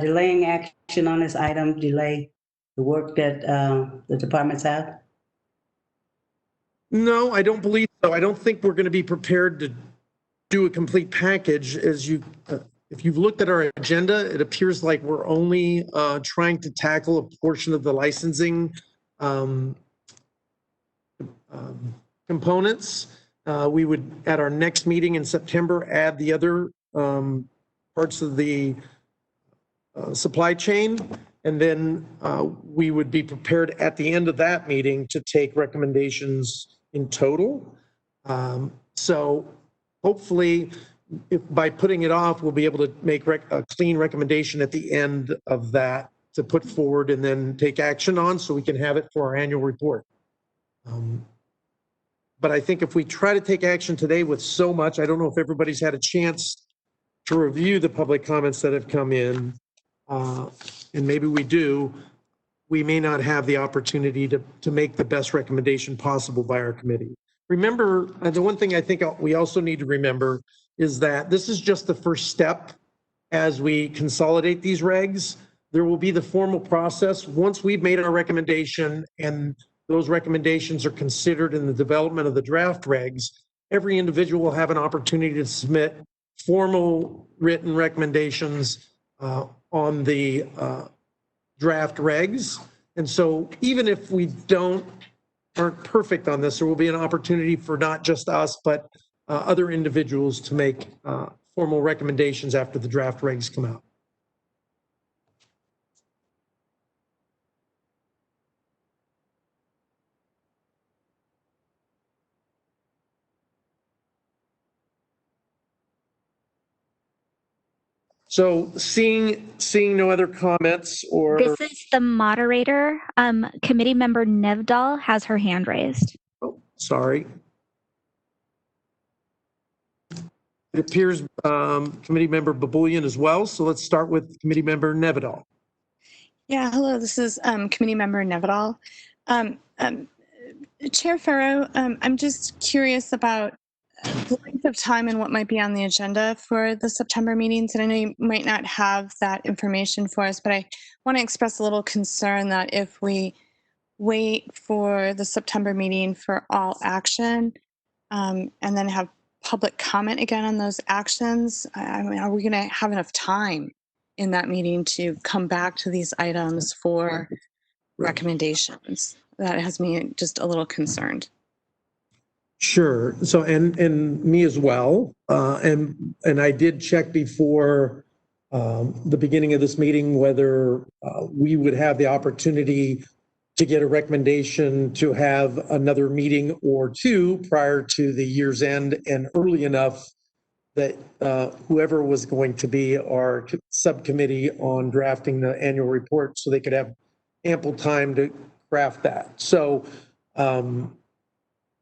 delaying action on this item delay the work that the departments have? No, I don't believe so. I don't think we're going to be prepared to do a complete package. As you, if you've looked at our agenda, it appears like we're only trying to tackle a portion of the licensing components. We would, at our next meeting in September, add the other parts of the supply chain. And then we would be prepared at the end of that meeting to take recommendations in total. So hopefully, by putting it off, we'll be able to make a clean recommendation at the end of that to put forward and then take action on, so we can have it for our annual report. But I think if we try to take action today with so much, I don't know if everybody's had a chance to review the public comments that have come in, and maybe we do, we may not have the opportunity to make the best recommendation possible by our committee. Remember, the one thing I think we also need to remember is that this is just the first step as we consolidate these regs. There will be the formal process. Once we've made our recommendation and those recommendations are considered in the development of the draft regs, every individual will have an opportunity to submit formal written recommendations on the draft regs. And so even if we aren't perfect on this, there will be an opportunity for not just us, but other individuals to make formal recommendations after the draft regs come out. So seeing no other comments or... This is the moderator. Committee member Nevdal has her hand raised. Oh, sorry. It appears committee member Babulian as well. So let's start with committee member Nevedal. Yeah, hello, this is committee member Nevedal. Chair Farrow, I'm just curious about the length of time and what might be on the agenda for the September meetings. And I know you might not have that information for us, but I want to express a little concern that if we wait for the September meeting for all action and then have public comment again on those actions, I mean, are we going to have enough time in that meeting to come back to these items for recommendations? That has me just a little concerned. Sure. So, and me as well. And I did check before the beginning of this meeting whether we would have the opportunity to get a recommendation to have another meeting or two prior to the year's end, and early enough that whoever was going to be our subcommittee on drafting the annual report, so they could have ample time to craft that. So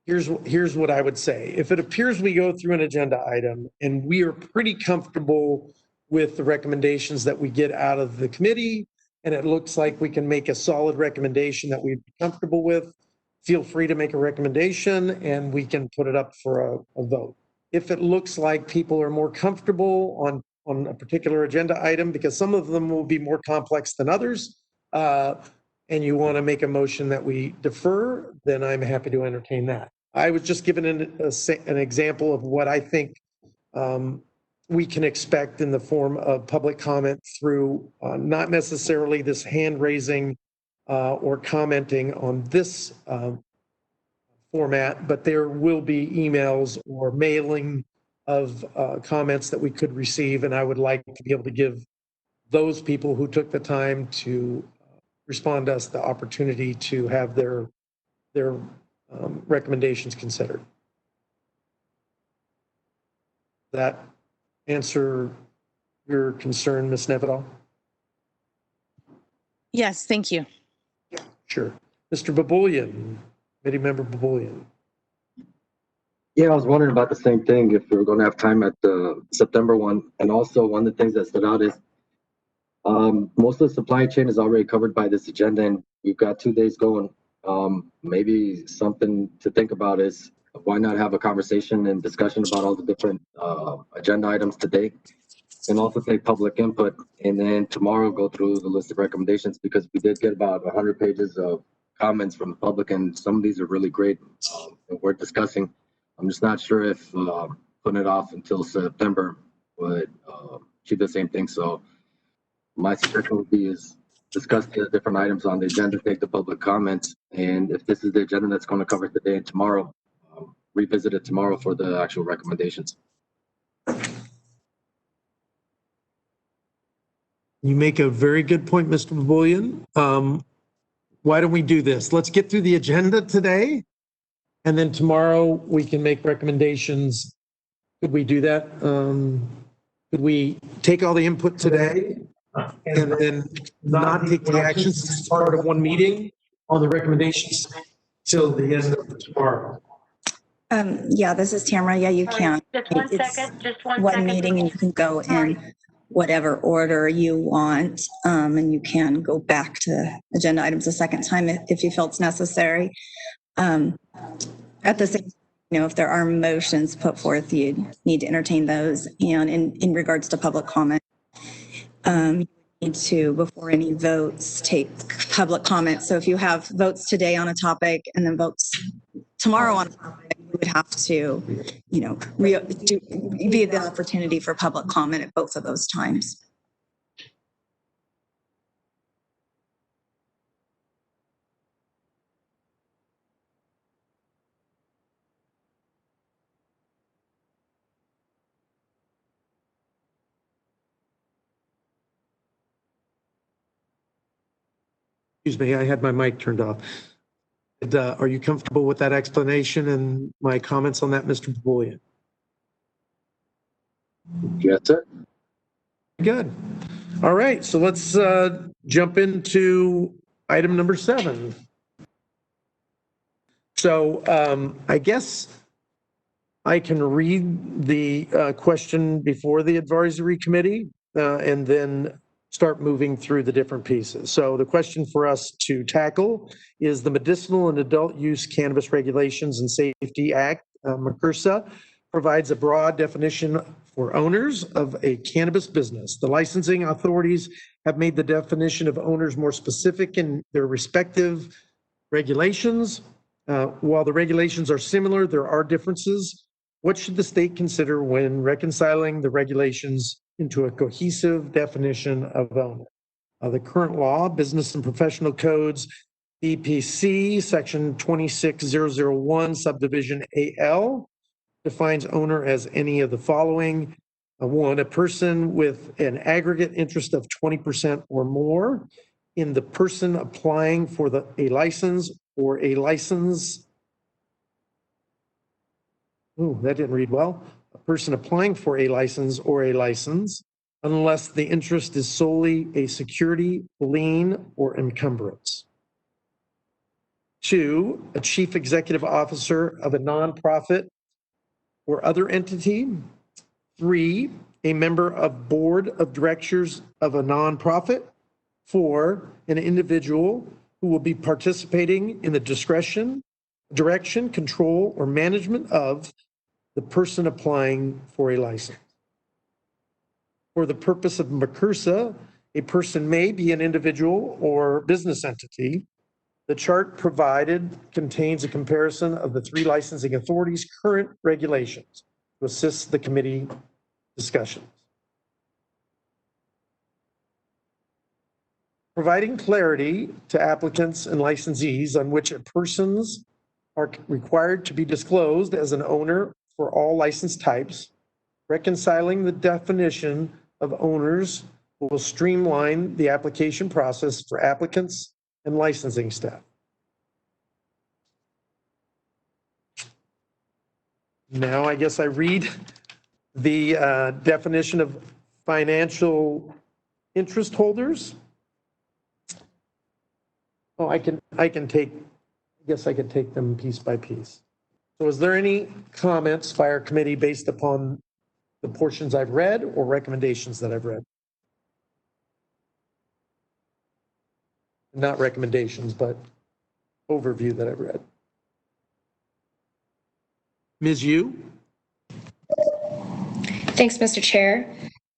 here's what I would say. If it appears we go through an agenda item and we are pretty comfortable with the recommendations that we get out of the committee, and it looks like we can make a solid recommendation that we'd be comfortable with, feel free to make a recommendation and we can put it up for a vote. If it looks like people are more comfortable on a particular agenda item, because some of them will be more complex than others, and you want to make a motion that we defer, then I'm happy to entertain that. I was just given an example of what I think we can expect in the form of public comment through not necessarily this hand raising or commenting on this format, but there will be emails or mailing of comments that we could receive. And I would like to be able to give those people who took the time to respond to us the opportunity to have their recommendations considered. That answer your concern, Ms. Nevedal? Yes, thank you. Sure. Mr. Babulian, Committee Member Babulian. Yeah, I was wondering about the same thing, if we were going to have time at the September one. And also one of the things that stood out is most of the supply chain is already covered by this agenda, and we've got 2 days going. Maybe something to think about is why not have a conversation and discussion about all the different agenda items today, and also take public input, and then tomorrow go through the list of recommendations, because we did get about 100 pages of comments from the public, and some of these are really great and worth discussing. I'm just not sure if putting it off until September would achieve the same thing. So my suggestion would be is discuss the different items on the agenda, take the public comments, and if this is the agenda that's going to cover today and tomorrow, revisit it tomorrow for the actual recommendations. You make a very good point, Mr. Babulian. Why don't we do this? Let's get through the agenda today, and then tomorrow we can make recommendations. Could we do that? Could we take all the input today and then not take the actions as part of one meeting on the recommendations till the end of tomorrow? Yeah, this is Tamara. Yeah, you can. It's one meeting and you can go in whatever order you want, and you can go back to agenda items a second time if you feel it's necessary. At the same time, if there are motions put forth, you need to entertain those. And in regards to public comment, you need to, before any votes, take public comment. So if you have votes today on a topic and then votes tomorrow on a topic, you would have to, be the opportunity for public comment at both of those times. Excuse me, I had my mic turned off. Are you comfortable with that explanation and my comments on that, Mr. Babulian? Yes, sir. Good. All right, so let's jump into item number 7. So I guess I can read the question before the advisory committee and then start moving through the different pieces. So the question for us to tackle is the Medicinal and Adult Use Cannabis Regulations and Safety Act, MCRSA, provides a broad definition for owners of a cannabis business. The licensing authorities have made the definition of owners more specific in their respective regulations. While the regulations are similar, there are differences. What should the state consider when reconciling the regulations into a cohesive definition of owner? The current law, Business and Professional Codes, BPC, Section 26001, Subdivision AL, defines owner as any of the following. 1, a person with an aggregate interest of 20% or more in the person applying for a license or a license. Ooh, that didn't read well. A person applying for a license or a license, unless the interest is solely a security, lien, or encumbrance. 2, a chief executive officer of a nonprofit or other entity. 3, a member of board of directors of a nonprofit. 4, an individual who will be participating in the direction, control, or management of the person applying for a license. For the purpose of MCRSA, a person may be an individual or business entity. The chart provided contains a comparison of the 3 licensing authorities' current regulations to assist the committee discussions. Providing clarity to applicants and licensees on which persons are required to be disclosed as an owner for all license types, reconciling the definition of owners will streamline the application process for applicants and licensing staff. Now, I guess I read the definition of financial interest holders. Oh, I guess I could take them piece by piece. So is there any comments by our committee based upon the portions I've read or recommendations that I've read? Not recommendations, but overview that I've read. Ms. Yu? Thanks, Mr. Chair.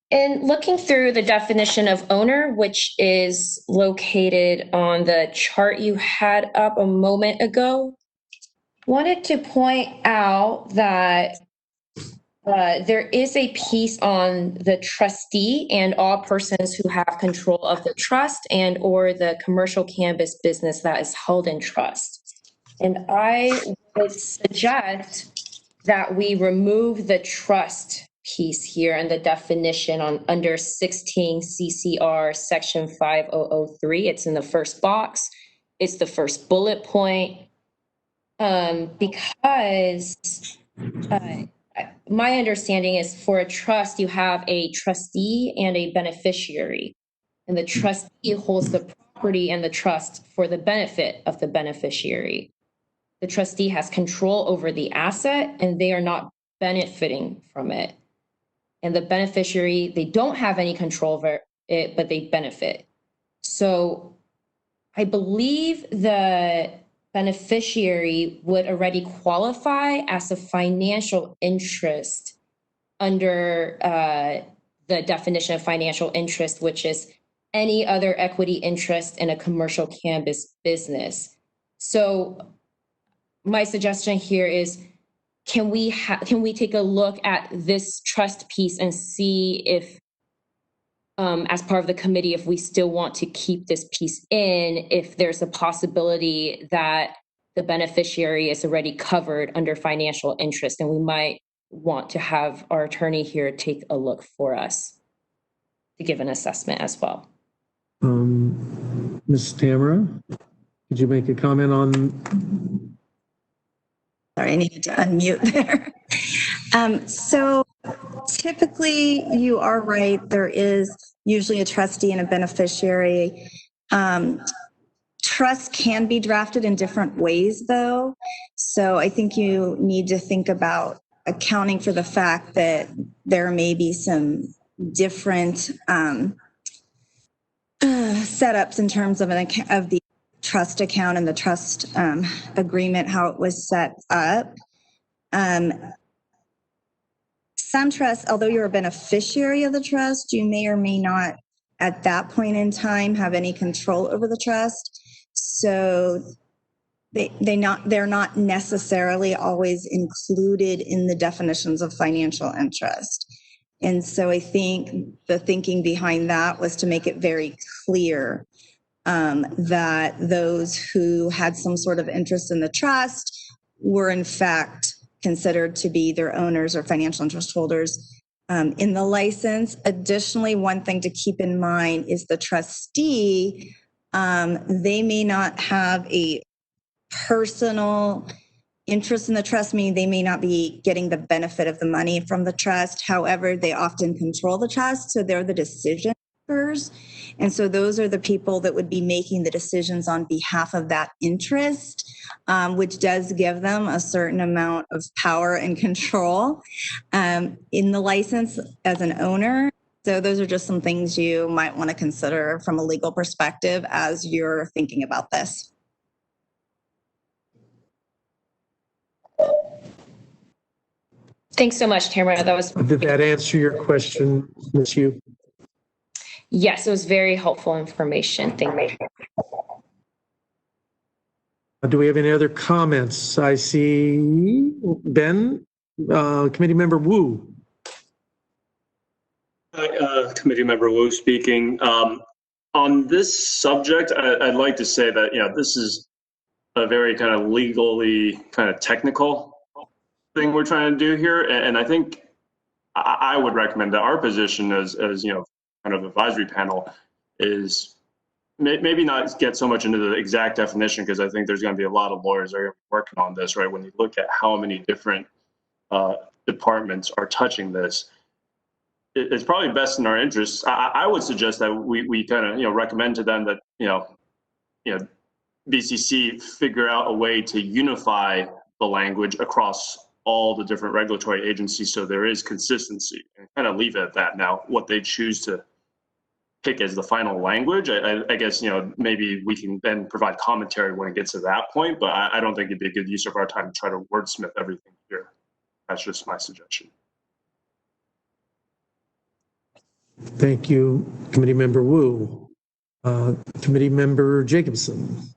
In looking through the definition of owner, which is located on the chart you had up a moment ago, wanted to point out that there is a piece on the trustee and all persons who have control of the trust and or the commercial cannabis business that is held in trust. And I would suggest that we remove the trust piece here and the definition on under 16 CCR section 5003. It's in the first box. It's the first bullet point. Because my understanding is for a trust, you have a trustee and a beneficiary. And the trustee holds the property and the trust for the benefit of the beneficiary. The trustee has control over the asset and they are not benefiting from it. And the beneficiary, they don't have any control over it, but they benefit. So I believe the beneficiary would already qualify as a financial interest under the definition of financial interest, which is any other equity interest in a commercial cannabis business. So my suggestion here is, can we take a look at this trust piece and see if, as part of the committee, if we still want to keep this piece in, if there's a possibility that the beneficiary is already covered under financial interest, and we might want to have our attorney here take a look for us to give an assessment as well. Ms. Tamara, could you make a comment on? Sorry, I needed to unmute there. So typically you are right. There is usually a trustee and a beneficiary. Trust can be drafted in different ways though. So I think you need to think about accounting for the fact that there may be some different setups in terms of the trust account and the trust agreement, how it was set up. Some trusts, although you're a beneficiary of the trust, you may or may not at that point in time have any control over the trust. So they're not necessarily always included in the definitions of financial interest. And so I think the thinking behind that was to make it very clear that those who had some sort of interest in the trust were in fact considered to be their owners or financial interest holders in the license. Additionally, one thing to keep in mind is the trustee, they may not have a personal interest in the trust, meaning they may not be getting the benefit of the money from the trust. However, they often control the trust, so they're the decision makers. And so those are the people that would be making the decisions on behalf of that interest, which does give them a certain amount of power and control in the license as an owner. So those are just some things you might want to consider from a legal perspective as you're thinking about this. Thanks so much, Tamara. Did that answer your question, Ms. Yu? Yes, it was very helpful information. Thank you. Do we have any other comments? I see Ben, committee member Wu. Hi, committee member Wu speaking. On this subject, I'd like to say that, this is a very kind of legally kind of technical thing we're trying to do here. And I think I would recommend that our position as kind of advisory panel is maybe not get so much into the exact definition, because I think there's going to be a lot of lawyers that are working on this, right? When you look at how many different departments are touching this, it's probably best in our interests. I would suggest that we kind of, recommend to them that, BCC figure out a way to unify the language across all the different regulatory agencies so there is consistency, and kind of leave it at that. Now, what they choose to pick as the final language, I guess, maybe we can then provide commentary when it gets to that point, but I don't think it'd be a good use of our time to try to wordsmith everything here. That's just my suggestion. Thank you, Committee Member Wu. Committee Member Jacobson.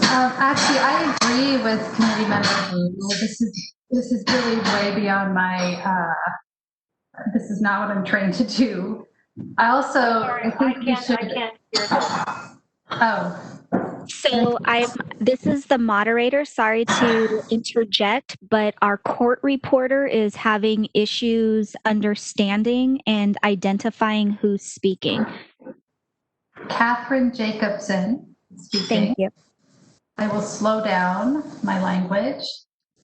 Actually, I agree with Committee Member Wu. This is really way beyond my. This is not what I'm trained to do. I think we should. I can't hear. Oh. So this is the moderator. Sorry to interject, but our court reporter is having issues understanding and identifying who's speaking. Catherine Jacobson speaking. Thank you. I will slow down my language.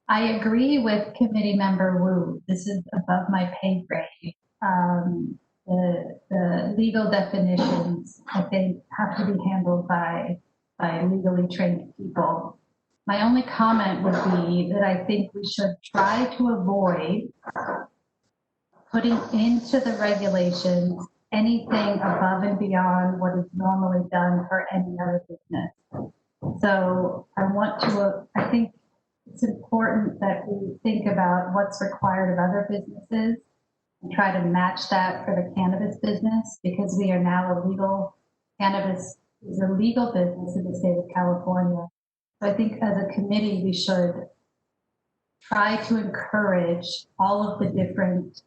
I agree with Committee Member Wu. This is above my pay grade. The legal definitions, I think, have to be handled by legally trained people. My only comment would be that I think we should try to avoid putting into the regulations anything above and beyond what is normally done for any other business. So I think it's important that we think about what's required of other businesses and try to match that for the cannabis business, because we are now cannabis is a legal business in the state of California. So I think as a committee, we should try to encourage all of the different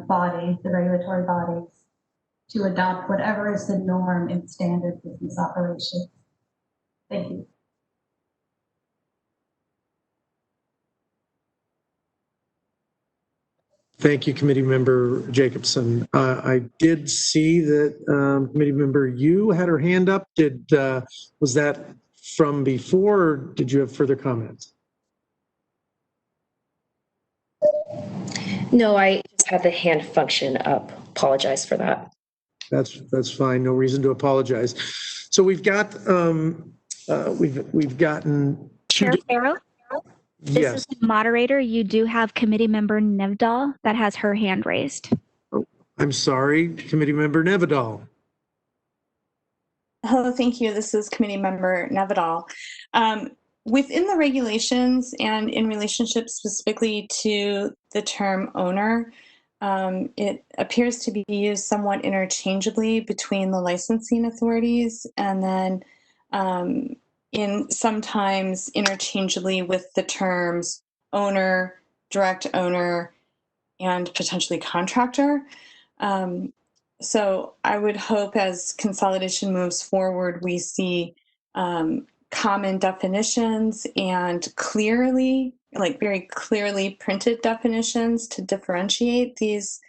bodies, the regulatory bodies, to adopt whatever is the norm in standard business operations. Thank you. Thank you, Committee Member Jacobson. I did see that Committee Member Yu had her hand up. Was that from before, or did you have further comments? No, I just had the hand function up. Apologize for that. That's fine. No reason to apologize. So we've got we've gotten Chair Farrow? This yes. is the moderator. You do have Committee Member Nevdal that has her hand raised. Oh, I'm sorry, Committee Member Nevedal. Hello, thank you. This is Committee Member Nevedal. Within the regulations and in relationship specifically to the term owner, it appears to be used somewhat interchangeably between the licensing authorities and then sometimes interchangeably with the terms owner, direct owner, and potentially contractor. So I would hope as consolidation moves forward, we see common definitions and very clearly printed definitions to differentiate these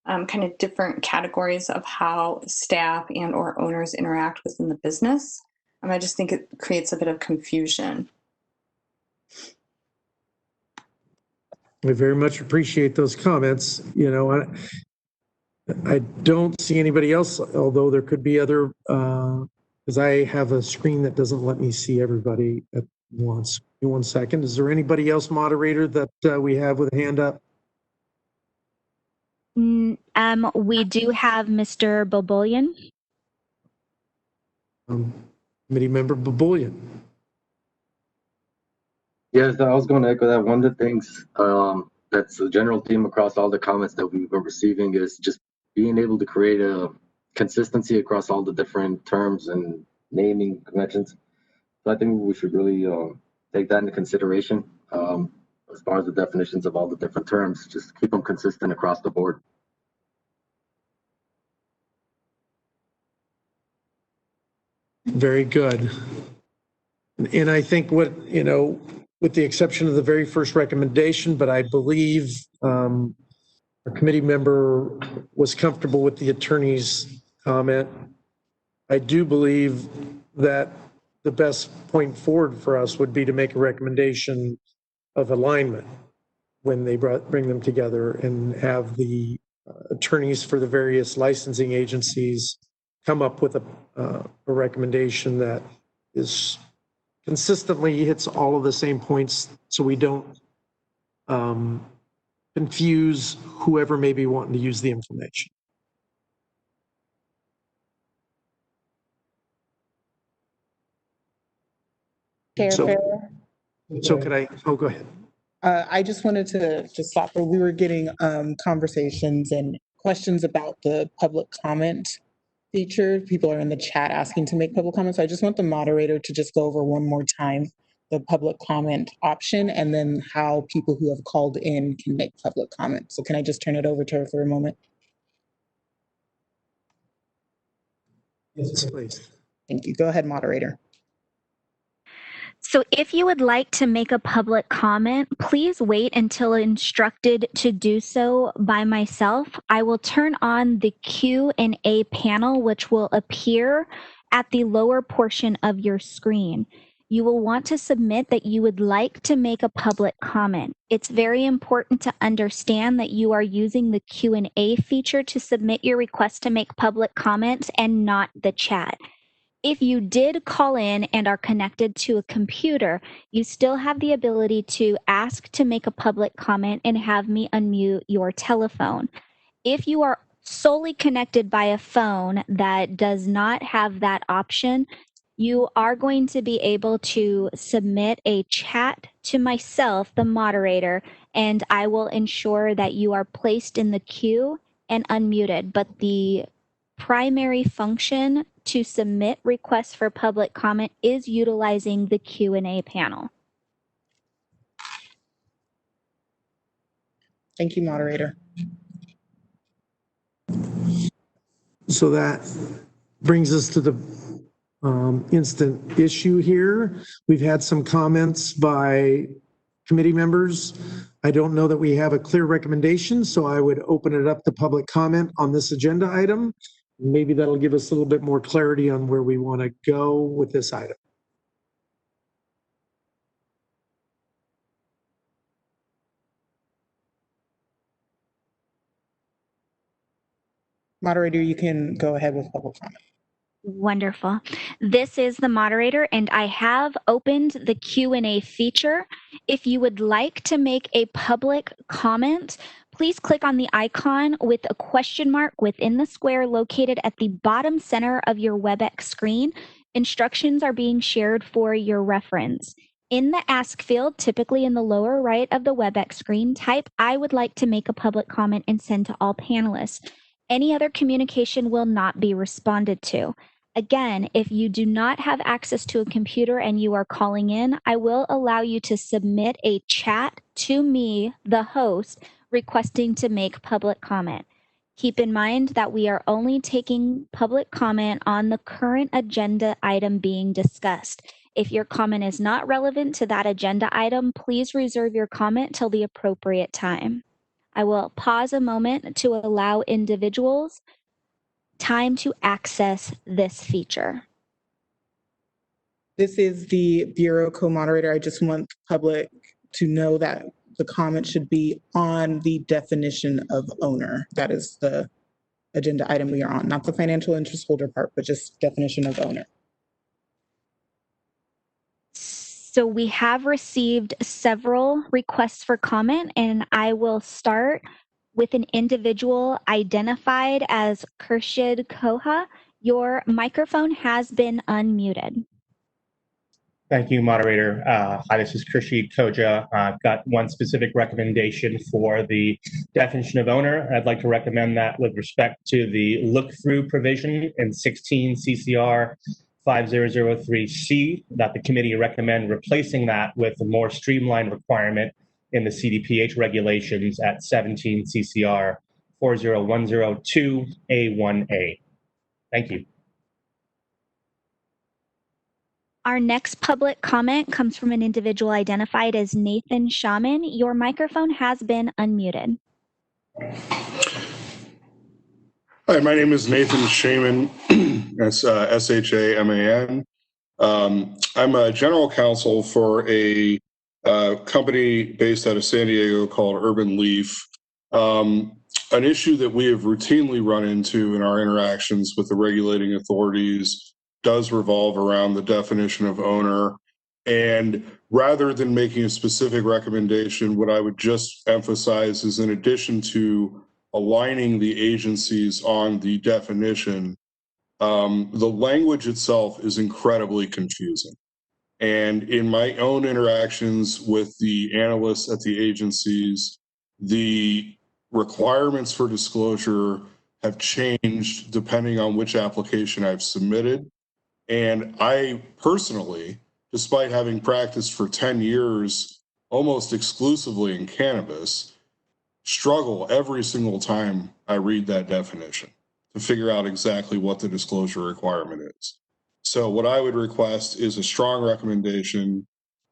kind of different categories of how staff and or owners interact within the business. I just think it creates a bit of confusion. We very much appreciate those comments. I don't see anybody else, although there could be other, because I have a screen that doesn't let me see everybody at once. Give me 1 second. Is there anybody else, moderator, that we have with a hand up? We do have Mr. Bobollion. Committee Member Babulian. Yes, I was going to echo that. One of the things that's a general theme across all the comments that we've been receiving is just being able to create a consistency across all the different terms and naming conventions. So I think we should really take that into consideration as far as the definitions of all the different terms. Just keep them consistent across the board. Very good. And I think with the exception of the very first recommendation, but I believe our committee member was comfortable with the attorney's comment. I do believe that the best point forward for us would be to make a recommendation of alignment, when they bring them together and have the attorneys for the various licensing agencies come up with a recommendation that is consistently hits all of the same points, so we don't confuse whoever may be wanting to use the information. So could I, oh, go ahead. I just wanted to just stop where we were getting conversations and questions about the public comment feature. People are in the chat asking to make public comments. So I just want the moderator to just go over one more time the public comment option and then how people who have called in can make public comments. So can I just turn it over to her for a moment? Yes, please. Thank you. Go ahead, moderator. So if you would like to make a public comment, please wait until instructed to do so by myself. I will turn on the Q&A panel, which will appear at the lower portion of your screen. You will want to submit that you would like to make a public comment. It's very important to understand that you are using the Q&A feature to submit your request to make public comments and not the chat. If you did call in and are connected to a computer, you still have the ability to ask to make a public comment and have me unmute your telephone. If you are solely connected by a phone that does not have that option, you are going to be able to submit a chat to myself, the moderator, and I will ensure that you are placed in the queue and unmuted. But the primary function to submit requests for public comment is utilizing the Q&A panel. Thank you, moderator. So that brings us to the instant issue here. We've had some comments by committee members. I don't know that we have a clear recommendation, so I would open it up to public comment on this agenda item. Maybe that'll give us a little bit more clarity on where we want to go with this item. Moderator, you can go ahead with public comment. Wonderful. This is the moderator, and I have opened the Q&A feature. If you would like to make a public comment, please click on the icon with a question mark within the square located at the bottom center of your WebEx screen. Instructions are being shared for your reference. In the Ask field, typically in the lower right of the WebEx screen, type "I would like to make a public comment" and send to all panelists. Any other communication will not be responded to. Again, if you do not have access to a computer and you are calling in, I will allow you to submit a chat to me, the host, requesting to make public comment. Keep in mind that we are only taking public comment on the current agenda item being discussed. If your comment is not relevant to that agenda item, please reserve your comment till the appropriate time. I will pause a moment to allow individuals time to access this feature. This is the Bureau co-moderator. I just want the public to know that the comment should be on the definition of owner. That is the agenda item we are on, not the financial interest holder part, but just definition of owner. So we have received several requests for comment, and I will start with an individual identified as Khurshid Koha. Your microphone has been unmuted. Thank you, moderator. Hi, this is Khurshid Koja. I've got one specific recommendation for the definition of owner. I'd like to recommend that with respect to the look-through provision in 16 CCR 5003C, that the committee recommend replacing that with a more streamlined requirement in the CDPH regulations at 17 CCR 40102A1A. Thank you. Our next public comment comes from an individual identified as Nathan Shaman. Your microphone has been unmuted. Hi, my name is Nathan Shaman. That's S-H-A-M-A-N. I'm a general counsel for a a company based out of San Diego called Urban Leaf. An issue that we have routinely run into in our interactions with the regulating authorities does revolve around the definition of owner. And rather than making a specific recommendation, what I would just emphasize is, in addition to aligning the agencies on the definition, the language itself is incredibly confusing. And in my own interactions with the analysts at the agencies, the requirements for disclosure have changed depending on which application I've submitted. And I personally, despite having practiced for 10 years almost exclusively in cannabis, struggle every single time I read that definition to figure out exactly what the disclosure requirement is. So what I would request is a strong recommendation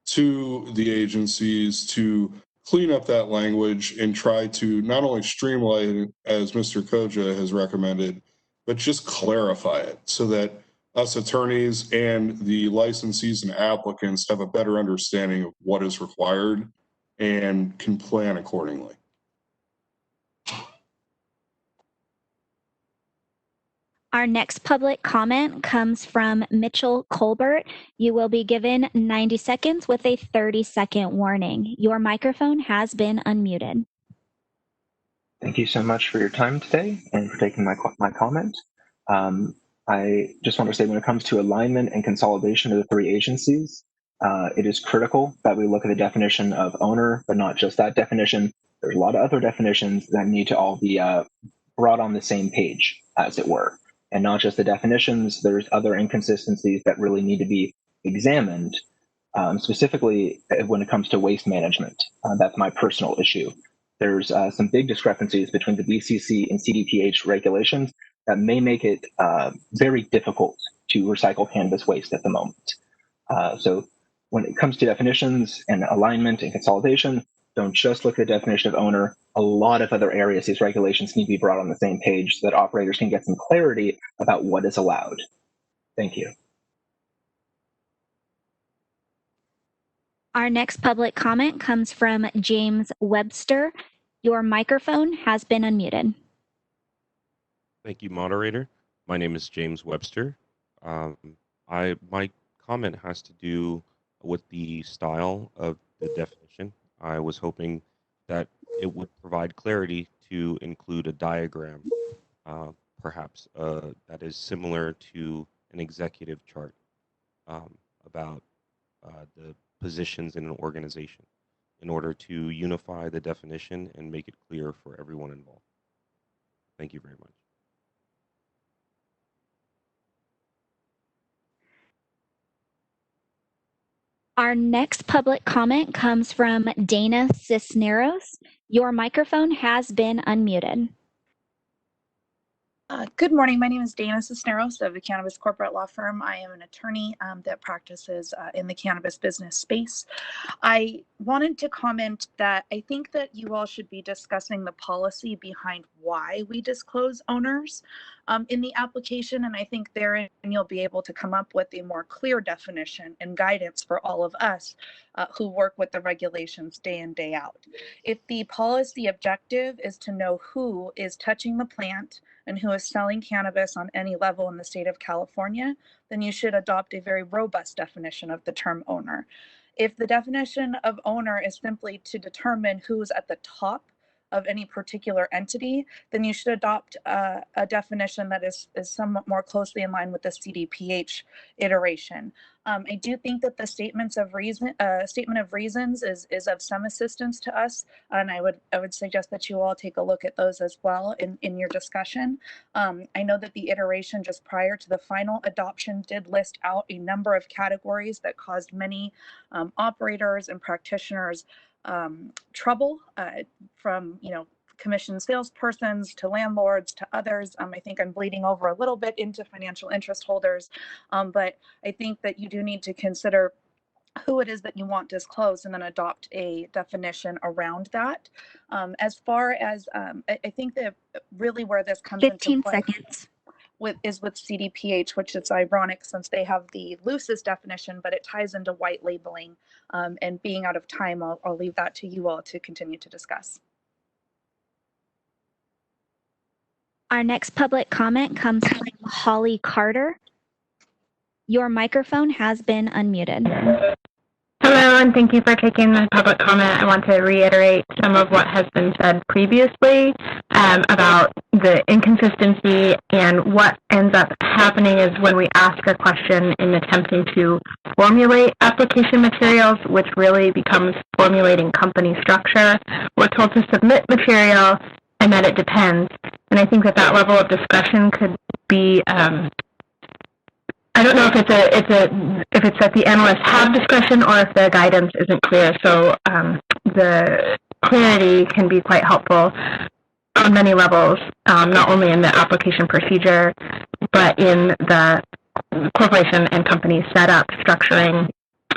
to the agencies to clean up that language and try to not only streamline it, as Mr. Koja has recommended, but just clarify it so that us attorneys and the licensees and applicants have a better understanding of what is required and can plan accordingly. Our next public comment comes from Mitchell Colbert. You will be given 90 seconds with a 30-second warning. Your microphone has been unmuted. Thank you so much for your time today and for taking my comment. I just want to say, when it comes to alignment and consolidation of the three agencies, it is critical that we look at the definition of owner, but not just that definition. There's a lot of other definitions that need to all be brought on the same page, as it were. And not just the definitions, there's other inconsistencies that really need to be examined, specifically when it comes to waste management. That's my personal issue. There's some big discrepancies between the BCC and CDPH regulations that may make it very difficult to recycle cannabis waste at the moment. So when it comes to definitions and alignment and consolidation, don't just look at the definition of owner. A lot of other areas, these regulations need to be brought on the same page so that operators can get some clarity about what is allowed. Thank you. Our next public comment comes from James Webster. Your microphone has been unmuted. Thank you, moderator. My name is James Webster. My comment has to do with the style of the definition. I was hoping that it would provide clarity to include a diagram, perhaps that is similar to an executive chart about the positions in an organization, in order to unify the definition and make it clear for everyone involved. Thank you very much. Our next public comment comes from Dana Cisneros. Your microphone has been unmuted. Good morning. My name is Dana Cisneros of the Cannabis Corporate Law Firm. I am an attorney that practices in the cannabis business space. I wanted to comment that I think that you all should be discussing the policy behind why we disclose owners in the application, and I think therein you'll be able to come up with a more clear definition and guidance for all of us who work with the regulations day in, day out. If the policy objective is to know who is touching the plant and who is selling cannabis on any level in the state of California, then you should adopt a very robust definition of the term owner. If the definition of owner is simply to determine who's at the top of any particular entity, then you should adopt a definition that is somewhat more closely in line with the CDPH iteration. I do think that the statement of reasons is of some assistance to us, and I would suggest that you all take a look at those as well in your discussion. I know that the iteration just prior to the final adoption did list out a number of categories that caused many operators and practitioners trouble, from commissioned salespersons to landlords to others. I think I'm bleeding over a little bit into financial interest holders, but I think that you do need to consider who it is that you want disclosed and then adopt a definition around that. As far as I think that really where this comes into play. 15 seconds. is with CDPH, which is ironic since they have the loosest definition, but it ties into white labeling. And being out of time, I'll leave that to you all to continue to discuss. Our next public comment comes from Holly Carter. Your microphone has been unmuted. Hello, and thank you for taking the public comment. I want to reiterate some of what has been said previously about the inconsistency, and what ends up happening is when we ask a question in attempting to formulate application materials, which really becomes formulating company structure, we're told to submit material and that it depends. And I think that that level of discussion could be I don't know if it's that the analysts have discretion or if the guidance isn't clear. So the clarity can be quite helpful on many levels, not only in the application procedure, but in the corporation and company setup structuring,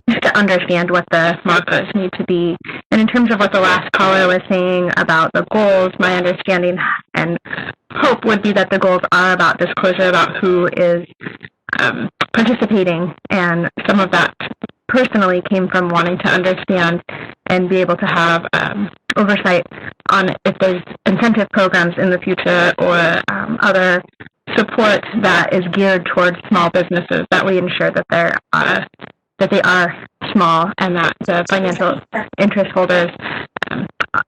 just to understand what the markers need to be. And in terms of what the last caller was saying about the goals, my understanding and hope would be that the goals are about disclosure about who is participating, and some of that personally came from wanting to understand and be able to have oversight on if there's incentive programs in the future or other support that is geared towards small businesses, that we ensure that they are small and that the financial interest holders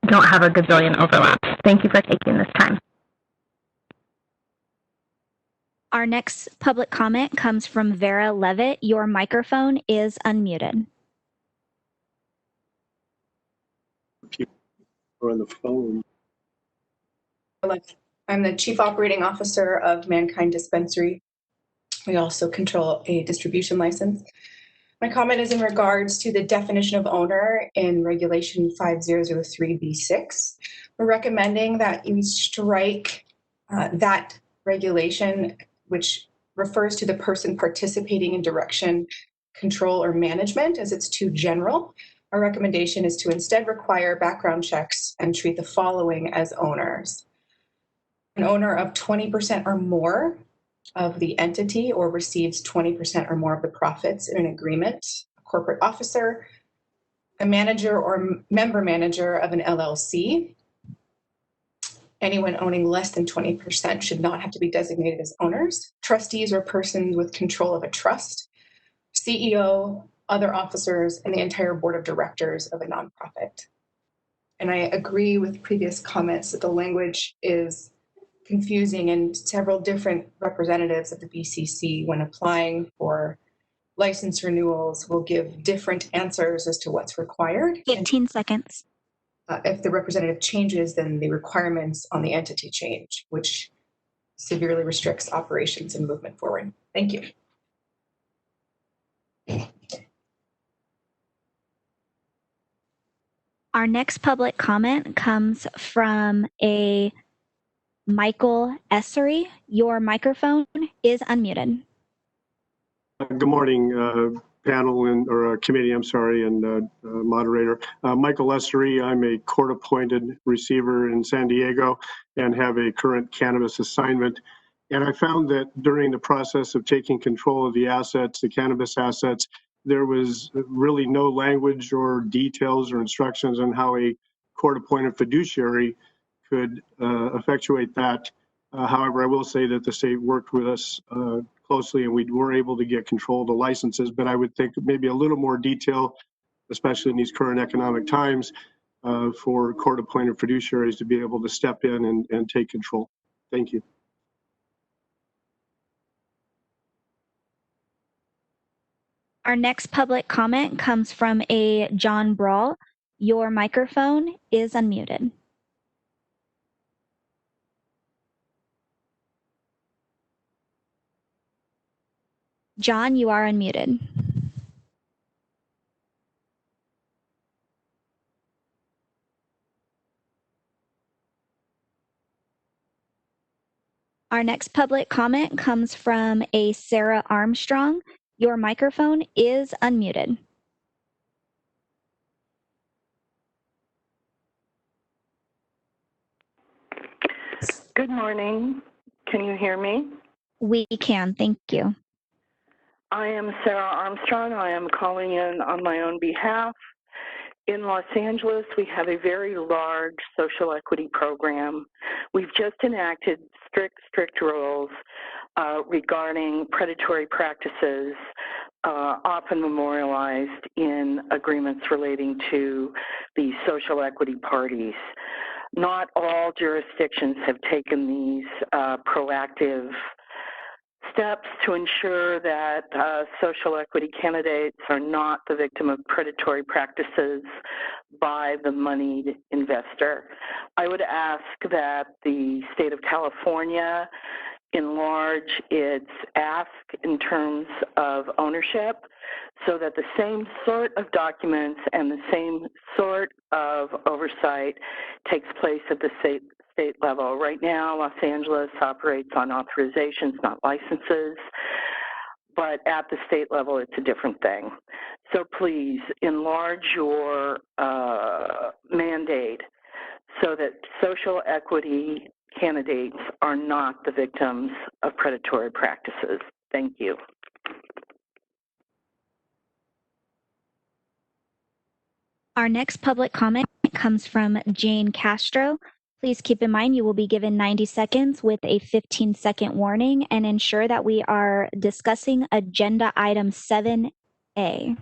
don't have a gazillion overlaps. Thank you for taking this time. Our next public comment comes from Vera Levitt. Your microphone is unmuted. People are on the phone. I'm the Chief Operating Officer of Mankind Dispensary. We also control a distribution license. My comment is in regards to the definition of owner in Regulation 5003B6. We're recommending that you strike that regulation, which refers to the person participating in direction, control, or management, as it's too general. Our recommendation is to instead require background checks and treat the following as owners. An owner of 20% or more of the entity or receives 20% or more of the profits in an agreement, a corporate officer, a manager or member manager of an LLC. Anyone owning less than 20% should not have to be designated as owners. Trustees or persons with control of a trust, CEO, other officers, and the entire board of directors of a nonprofit. And I agree with previous comments that the language is confusing, and several different representatives of the BCC, when applying for license renewals, will give different answers as to what's required. 15 seconds. If the representative changes, then the requirements on the entity change, which severely restricts operations and movement forward. Thank you. Our next public comment comes from a Michael Essery. Your microphone is unmuted. Good morning, panel or committee, I'm sorry, and moderator. Michael Lessery, I'm a court-appointed receiver in San Diego and have a current cannabis assignment. And I found that during the process of taking control of the assets, the cannabis assets, there was really no language or details or instructions on how a court-appointed fiduciary could effectuate that. However, I will say that the state worked with us closely, and we were able to get control of the licenses, but I would think maybe a little more detail, especially in these current economic times, for court-appointed fiduciaries to be able to step in and take control. Thank you. Our next public comment comes from a John Brawl. Your microphone is unmuted. John, you are unmuted. Our next public comment comes from a Sarah Armstrong. Your microphone is unmuted. Good morning. Can you hear me? We can, thank you. I am Sarah Armstrong. I am calling in on my own behalf. In Los Angeles, we have a very large social equity program. We've just enacted strict rules regarding predatory practices, often memorialized in agreements relating to the social equity parties. Not all jurisdictions have taken these proactive steps to ensure that social equity candidates are not the victim of predatory practices by the moneyed investor. I would ask that the state of California enlarge its ask in terms of ownership so that the same sort of documents and the same sort of oversight takes place at the state level. Right now, Los Angeles operates on authorizations, not licenses, but at the state level, it's a different thing. So please enlarge your mandate so that social equity candidates are not the victims of predatory practices. Thank you. Our next public comment comes from Jane Castro. Please keep in mind you will be given 90 seconds with a 15-second warning, and ensure that we are discussing agenda item 7A.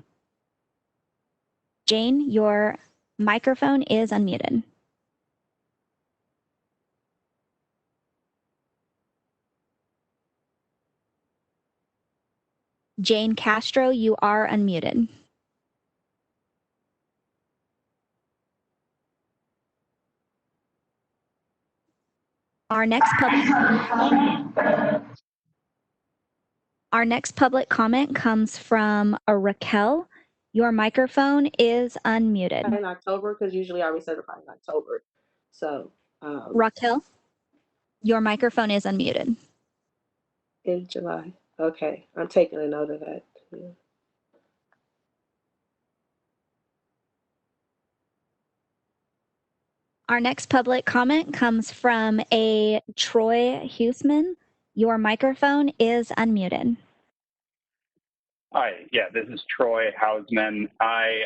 Jane, your microphone is unmuted. Jane Castro, you are unmuted. Our next public comment comes from Raquel. Your microphone is unmuted. In October, because usually I recertify in October. So Raquel, your microphone is unmuted. in July. Okay, I'm taking a note of that. Yeah. Our next public comment comes from a Troy Huseman. Your microphone is unmuted. Hi, yeah, this is Troy Hausman. I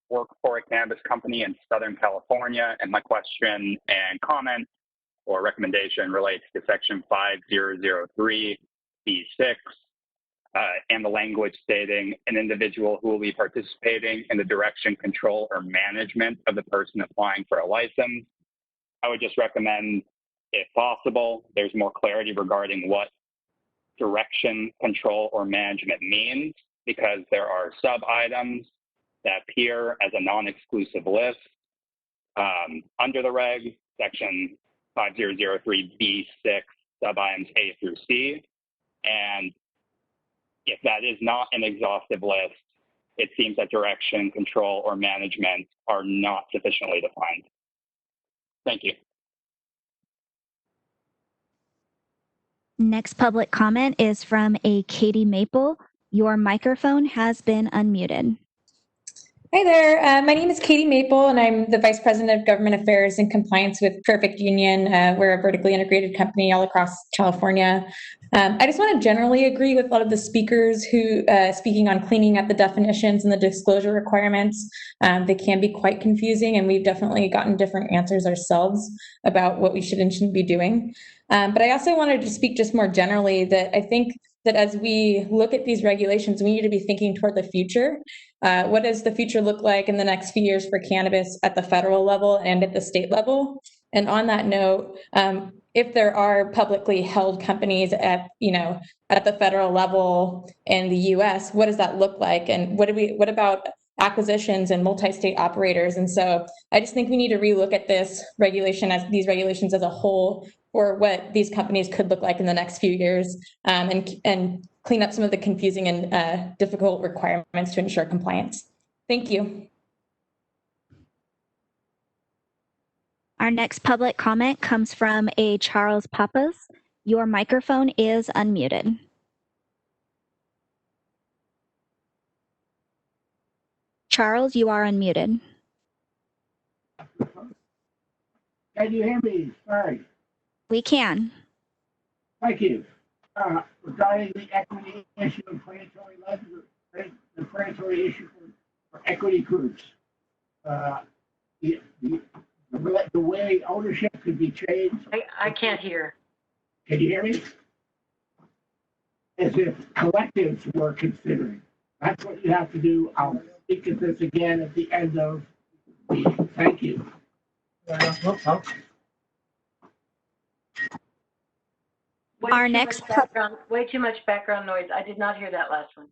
work for a cannabis company in Southern California, and my question and comment or recommendation relates to Section 5003B6 and the language stating an individual who will be participating in the direction, control, or management of the person applying for a license. I would just recommend, if possible, there's more clarity regarding what direction, control, or management means, because there are sub-items that appear as a non-exclusive list under the reg, Section 5003B6, sub-items A through C. And if that is not an exhaustive list, it seems that direction, control, or management are not sufficiently defined. Thank you. Next public comment is from a Katie Maple. Your microphone has been unmuted. Hi there. My name is Katie Maple, and I'm the Vice President of Government Affairs and Compliance with Perfect Union. We're a vertically integrated company all across California. I just want to generally agree with a lot of the speakers who speaking on cleaning up the definitions and the disclosure requirements. They can be quite confusing, and we've definitely gotten different answers ourselves about what we should and shouldn't be doing. But I also wanted to speak just more generally that I think that as we look at these regulations, we need to be thinking toward the future. What does the future look like in the next few years for cannabis at the federal level and at the state level? And on that note, if there are publicly held companies at the federal level in the US, what does that look like? And what about acquisitions and multi-state operators? And so I just think we need to relook at these regulations as a whole, or what these companies could look like in the next few years, and clean up some of the confusing and difficult requirements to ensure compliance. Thank you. Our next public comment comes from a Charles Pappas. Your microphone is unmuted. Charles, you are unmuted. Can you hear me? Sorry. We can. Thank you. regarding the equity issue of predatory lenders, the predatory issue for equity groups. The, the, the way ownership could be changed. I can't hear. Can you hear me? As if collectives were considering. That's what you have to do. I'll speak at this again at the end of the meeting. Thank you. Our next way too much background noise. I did not hear that last one.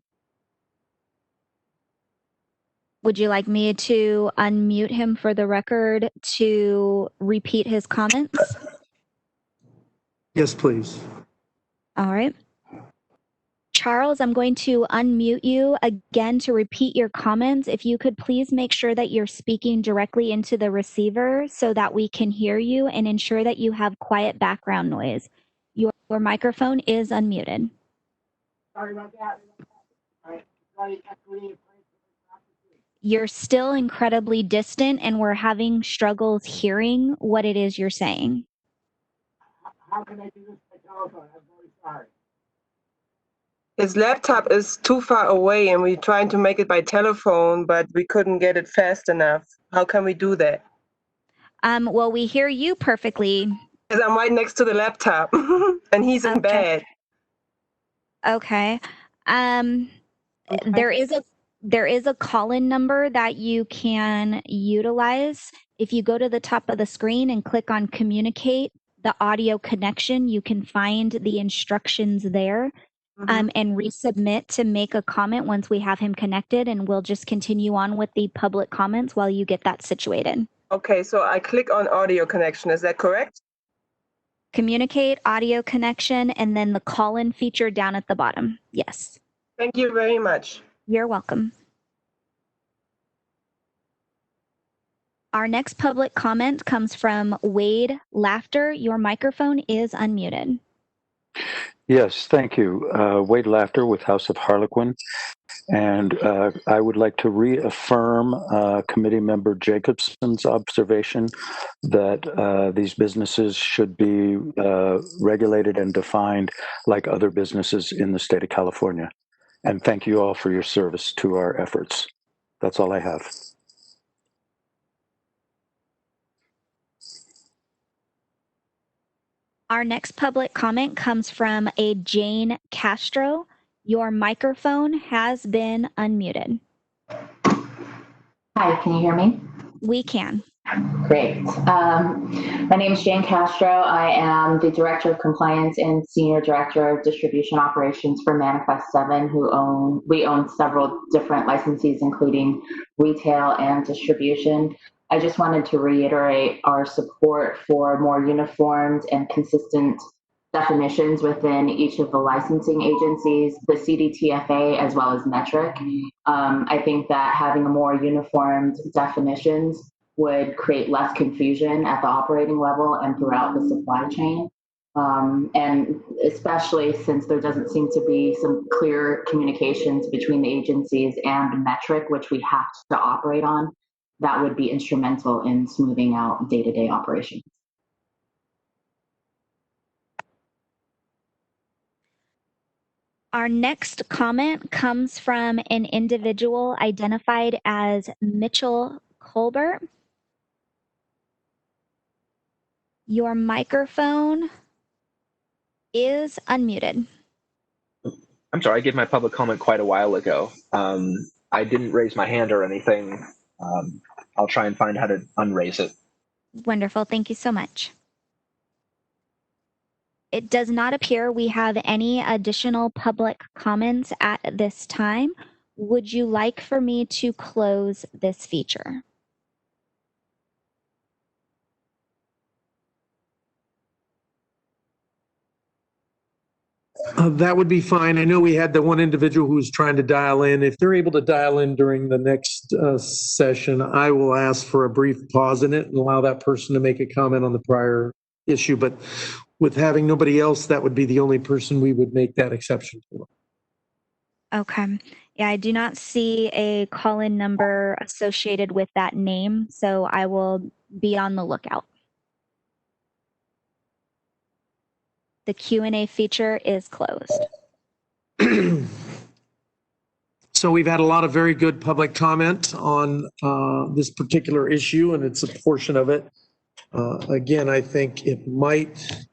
Would you like me to unmute him for the record to repeat his comments? Yes, please. All right. Charles, I'm going to unmute you again to repeat your comments. If you could please make sure that you're speaking directly into the receiver so that we can hear you, and ensure that you have quiet background noise. Your microphone is unmuted. Sorry about that. All right. Equity. You're still incredibly distant, and we're having struggles hearing what it is you're saying. How can I do this by telephone? I'm very sorry. His laptop is too far away and we're trying to make it by telephone, but we couldn't get it fast enough. How can we do that? Well, we hear you perfectly. Because I'm right next to the laptop and he's in bed. Okay. There is a call-in number that you can utilize. If you go to the top of the screen and click on communicate, the audio connection, you can find the instructions there. And resubmit to make a comment once we have him connected, and we'll just continue on with the public comments while you get that situated. Okay, so I click on audio connection, is that correct? Communicate, audio connection, and then the call-in feature down at the bottom. Yes. Thank you very much. You're welcome. Our next public comment comes from Wade Laughter. Your microphone is unmuted. Yes, thank you. Wade Laughter with House of Harlequin. And I would like to reaffirm Committee Member Jacobson's observation that these businesses should be regulated and defined like other businesses in the state of California. And thank you all for your service to our efforts. That's all I have. Our next public comment comes from a Jane Castro. Your microphone has been unmuted. Hi, can you hear me? We can. Great. My name is Jane Castro. I am the Director of Compliance and Senior Director of Distribution Operations for Manifest 7, we own several different licensees, including retail and distribution. I just wanted to reiterate our support for more uniformed and consistent definitions within each of the licensing agencies, the CDTFA as well as Metric. I think that having a more uniformed definitions would create less confusion at the operating level and throughout the supply chain. And especially since there doesn't seem to be some clear communications between the agencies and Metric, which we have to operate on, that would be instrumental in smoothing out day-to-day operations. Our next comment comes from an individual identified as Mitchell Colbert. Your microphone is unmuted. I'm sorry, I gave my public comment quite a while ago. I didn't raise my hand or anything. I'll try and find how to unraise it. Wonderful. Thank you so much. It does not appear we have any additional public comments at this time. Would you like for me to close this feature? That would be fine. I know we had the one individual who was trying to dial in. If they're able to dial in during the next session, I will ask for a brief pause in it and allow that person to make a comment on the prior issue. But with having nobody else, that would be the only person we would make that exception for. Okay. Yeah, I do not see a call-in number associated with that name, so I will be on the lookout. The Q&A feature is closed. So we've had a lot of very good public comment on this particular issue, and it's a portion of it. Again, I think it might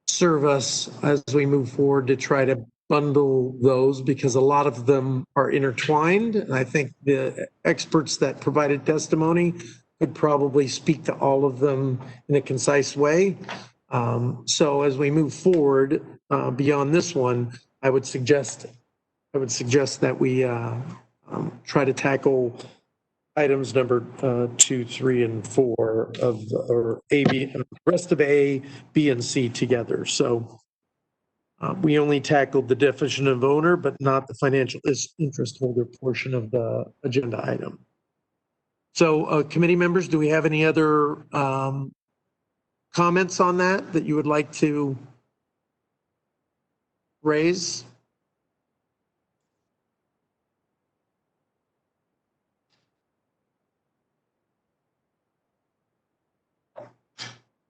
serve us as we move forward to try to bundle those because a lot of them are intertwined. And I think the experts that provided testimony could probably speak to all of them in a concise way. So as we move forward beyond this one, I would suggest that we try to tackle items number 2, 3, and 4 of or A, B, and the rest of A, B, and C together. So we only tackled the definition of owner, but not the financial interest holder portion of the agenda item. So committee members, do we have any other comments on that you would like to raise?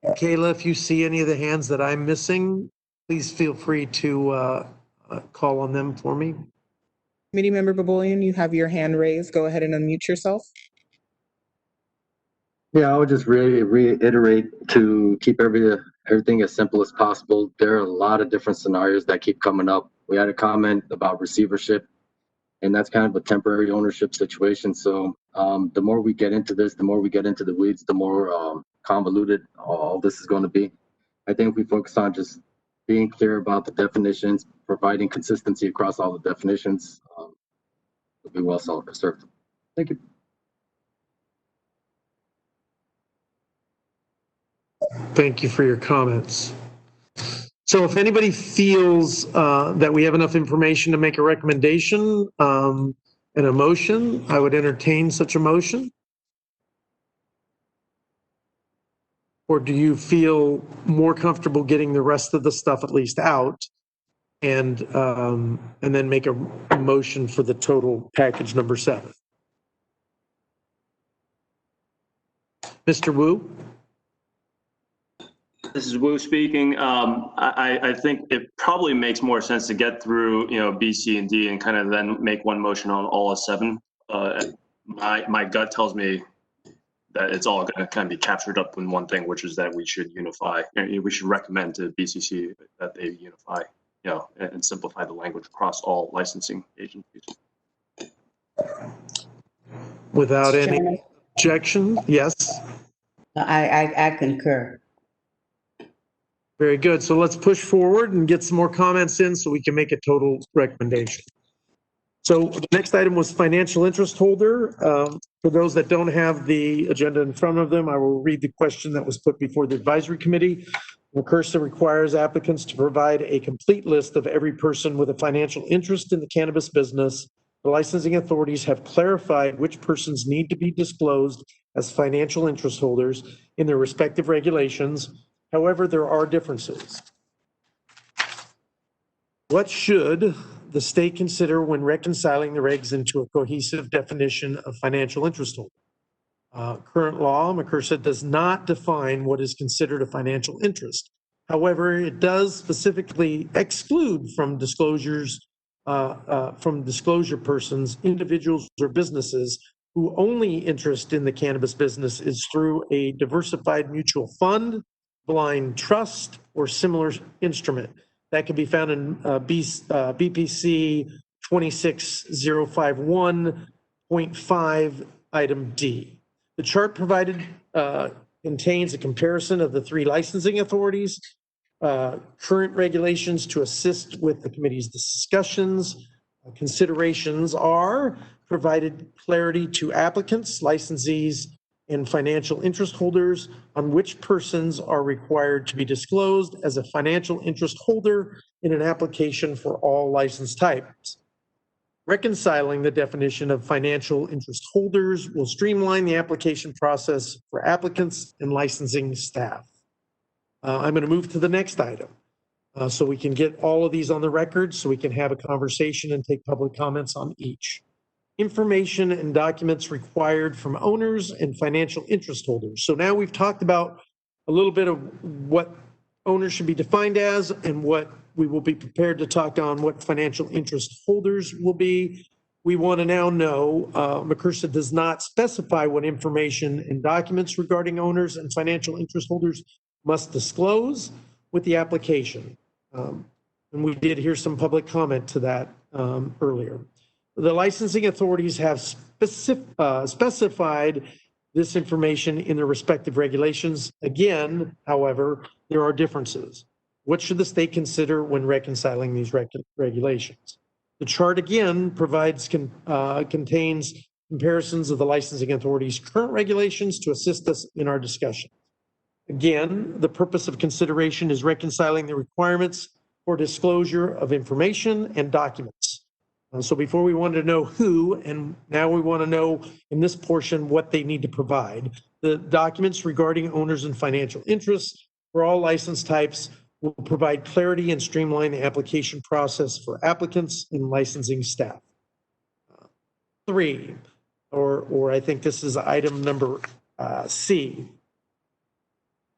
Kayla, if you see any of the hands that I'm missing, please feel free to call on them for me. Committee Member Babolian, you have your hand raised. Go ahead and unmute yourself. Yeah, I would just really reiterate to keep everything as simple as possible. There are a lot of different scenarios that keep coming up. We had a comment about receivership, and that's kind of a temporary ownership situation. So the more we get into this, the more we get into the weeds, the more convoluted all this is going to be. I think if we focus on just being clear about the definitions, providing consistency across all the definitions, it'll be well served. Thank you. Thank you for your comments. So if anybody feels that we have enough information to make a recommendation and a motion, I would entertain such a motion. Or do you feel more comfortable getting the rest of the stuff at least out and then make a motion for the total package number 7? Mr. Wu? This is Wu speaking. I think it probably makes more sense to get through, B, C, and D and kind of then make one motion on all of 7. My gut tells me that it's all going to kind of be captured up in one thing, which is that we should unify. We should recommend to BCC that they unify, and simplify the language across all licensing agencies. Without any objection, yes? I concur. Very good. So let's push forward and get some more comments in so we can make a total recommendation. So the next item was financial interest holder. For those that don't have the agenda in front of them, I will read the question that was put before the advisory committee. MCRSA requires applicants to provide a complete list of every person with a financial interest in the cannabis business. The licensing authorities have clarified which persons need to be disclosed as financial interest holders in their respective regulations. However, there are differences. What should the state consider when reconciling the regs into a cohesive definition of financial interest holder? Current law, MCRSA, does not define what is considered a financial interest. However, it does specifically exclude from disclosure persons, individuals or businesses whose only interest in the cannabis business is through a diversified mutual fund, blind trust, or similar instrument. That can be found in BPC 26051.5, item D. The chart provided contains a comparison of the 3 licensing authorities, current regulations to assist with the committee's discussions. Considerations are provided clarity to applicants, licensees, and financial interest holders on which persons are required to be disclosed as a financial interest holder in an application for all license types. Reconciling the definition of financial interest holders will streamline the application process for applicants and licensing staff. I'm going to move to the next item so we can get all of these on the record so we can have a conversation and take public comments on each. Information and documents required from owners and financial interest holders. So now we've talked about a little bit of what owners should be defined as and what we will be prepared to talk on what financial interest holders will be. We want to now know, McCursa does not specify what information and documents regarding owners and financial interest holders must disclose with the application. And we did hear some public comment to that earlier. The licensing authorities have specified this information in their respective regulations. Again, however, there are differences. What should the state consider when reconciling these regulations? The chart again contains comparisons of the licensing authority's current regulations to assist us in our discussion. Again, the purpose of consideration is reconciling the requirements for disclosure of information and documents. So before we wanted to know who, and now we want to know in this portion what they need to provide. The documents regarding owners and financial interests for all license types will provide clarity and streamline the application process for applicants and licensing staff. 3, or I think this is item number C.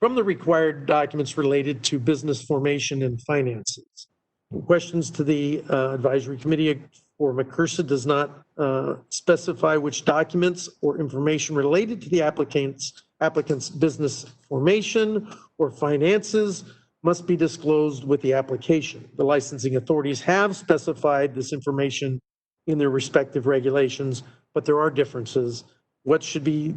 From the required documents related to business formation and finances. Questions to the advisory committee for McCursa does not specify which documents or information related to the applicant's business formation or finances must be disclosed with the application. The licensing authorities have specified this information in their respective regulations, but there are differences. What should the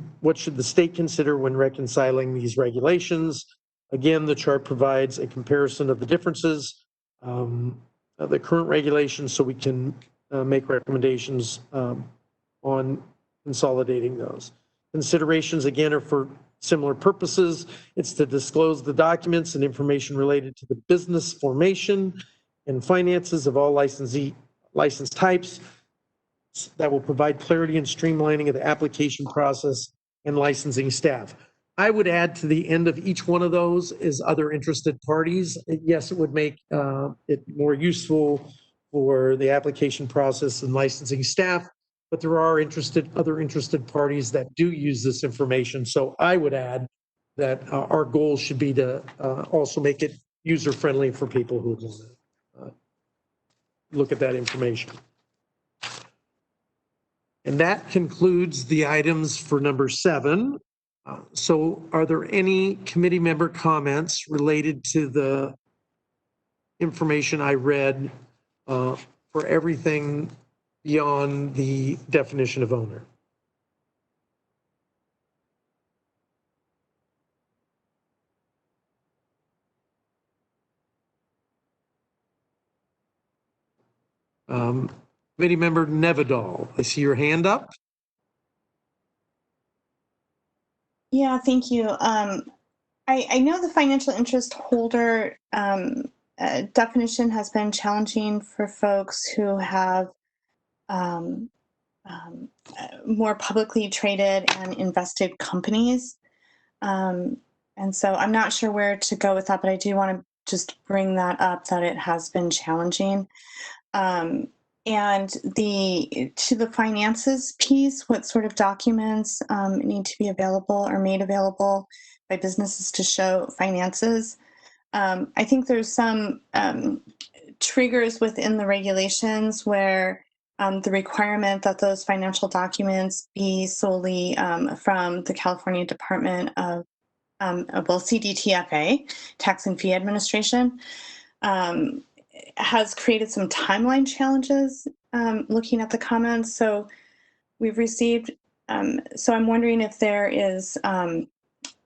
state consider when reconciling these regulations? Again, the chart provides a comparison of the differences of the current regulations so we can make recommendations on consolidating those. Considerations, again, are for similar purposes. It's to disclose the documents and information related to the business formation and finances of all license types that will provide clarity and streamlining of the application process and licensing staff. I would add to the end of each one of those is other interested parties. Yes, it would make it more useful for the application process and licensing staff, but there are other interested parties that do use this information. So I would add that our goal should be to also make it user-friendly for people who want to look at that information. And that concludes the items for number 7. So are there any committee member comments related to the information I read for everything beyond the definition of owner? Committee member Nevedal, I see your hand up. Yeah, thank you. I know the financial interest holder definition has been challenging for folks who have more publicly traded and invested companies. And so I'm not sure where to go with that, but I do want to just bring that up, that it has been challenging. And to the finances piece, what sort of documents need to be available or made available by businesses to show finances? I think there's some triggers within the regulations where the requirement that those financial documents be solely from the California Department of, CDTFA, Tax and Fee Administration, has created some timeline challenges looking at the comments. So we've received, so I'm wondering if there is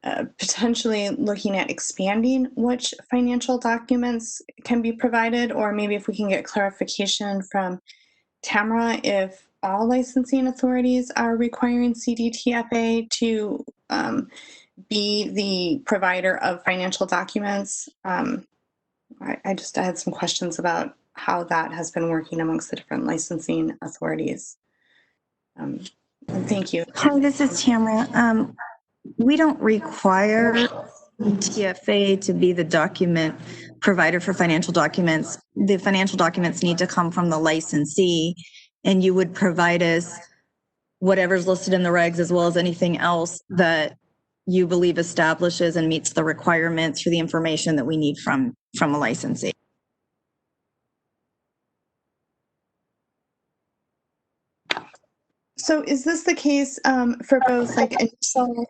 potentially looking at expanding which financial documents can be provided, or maybe if we can get clarification from Tamara if all licensing authorities are requiring CDTFA to be the provider of financial documents. I had some questions about how that has been working amongst the different licensing authorities. Thank you. Hi, this is Tamara. We don't require TFA to be the document provider for financial documents. The financial documents need to come from the licensee, and you would provide us whatever's listed in the regs as well as anything else that you believe establishes and meets the requirements for the information that we need from a licensee. So is this the case for both like initial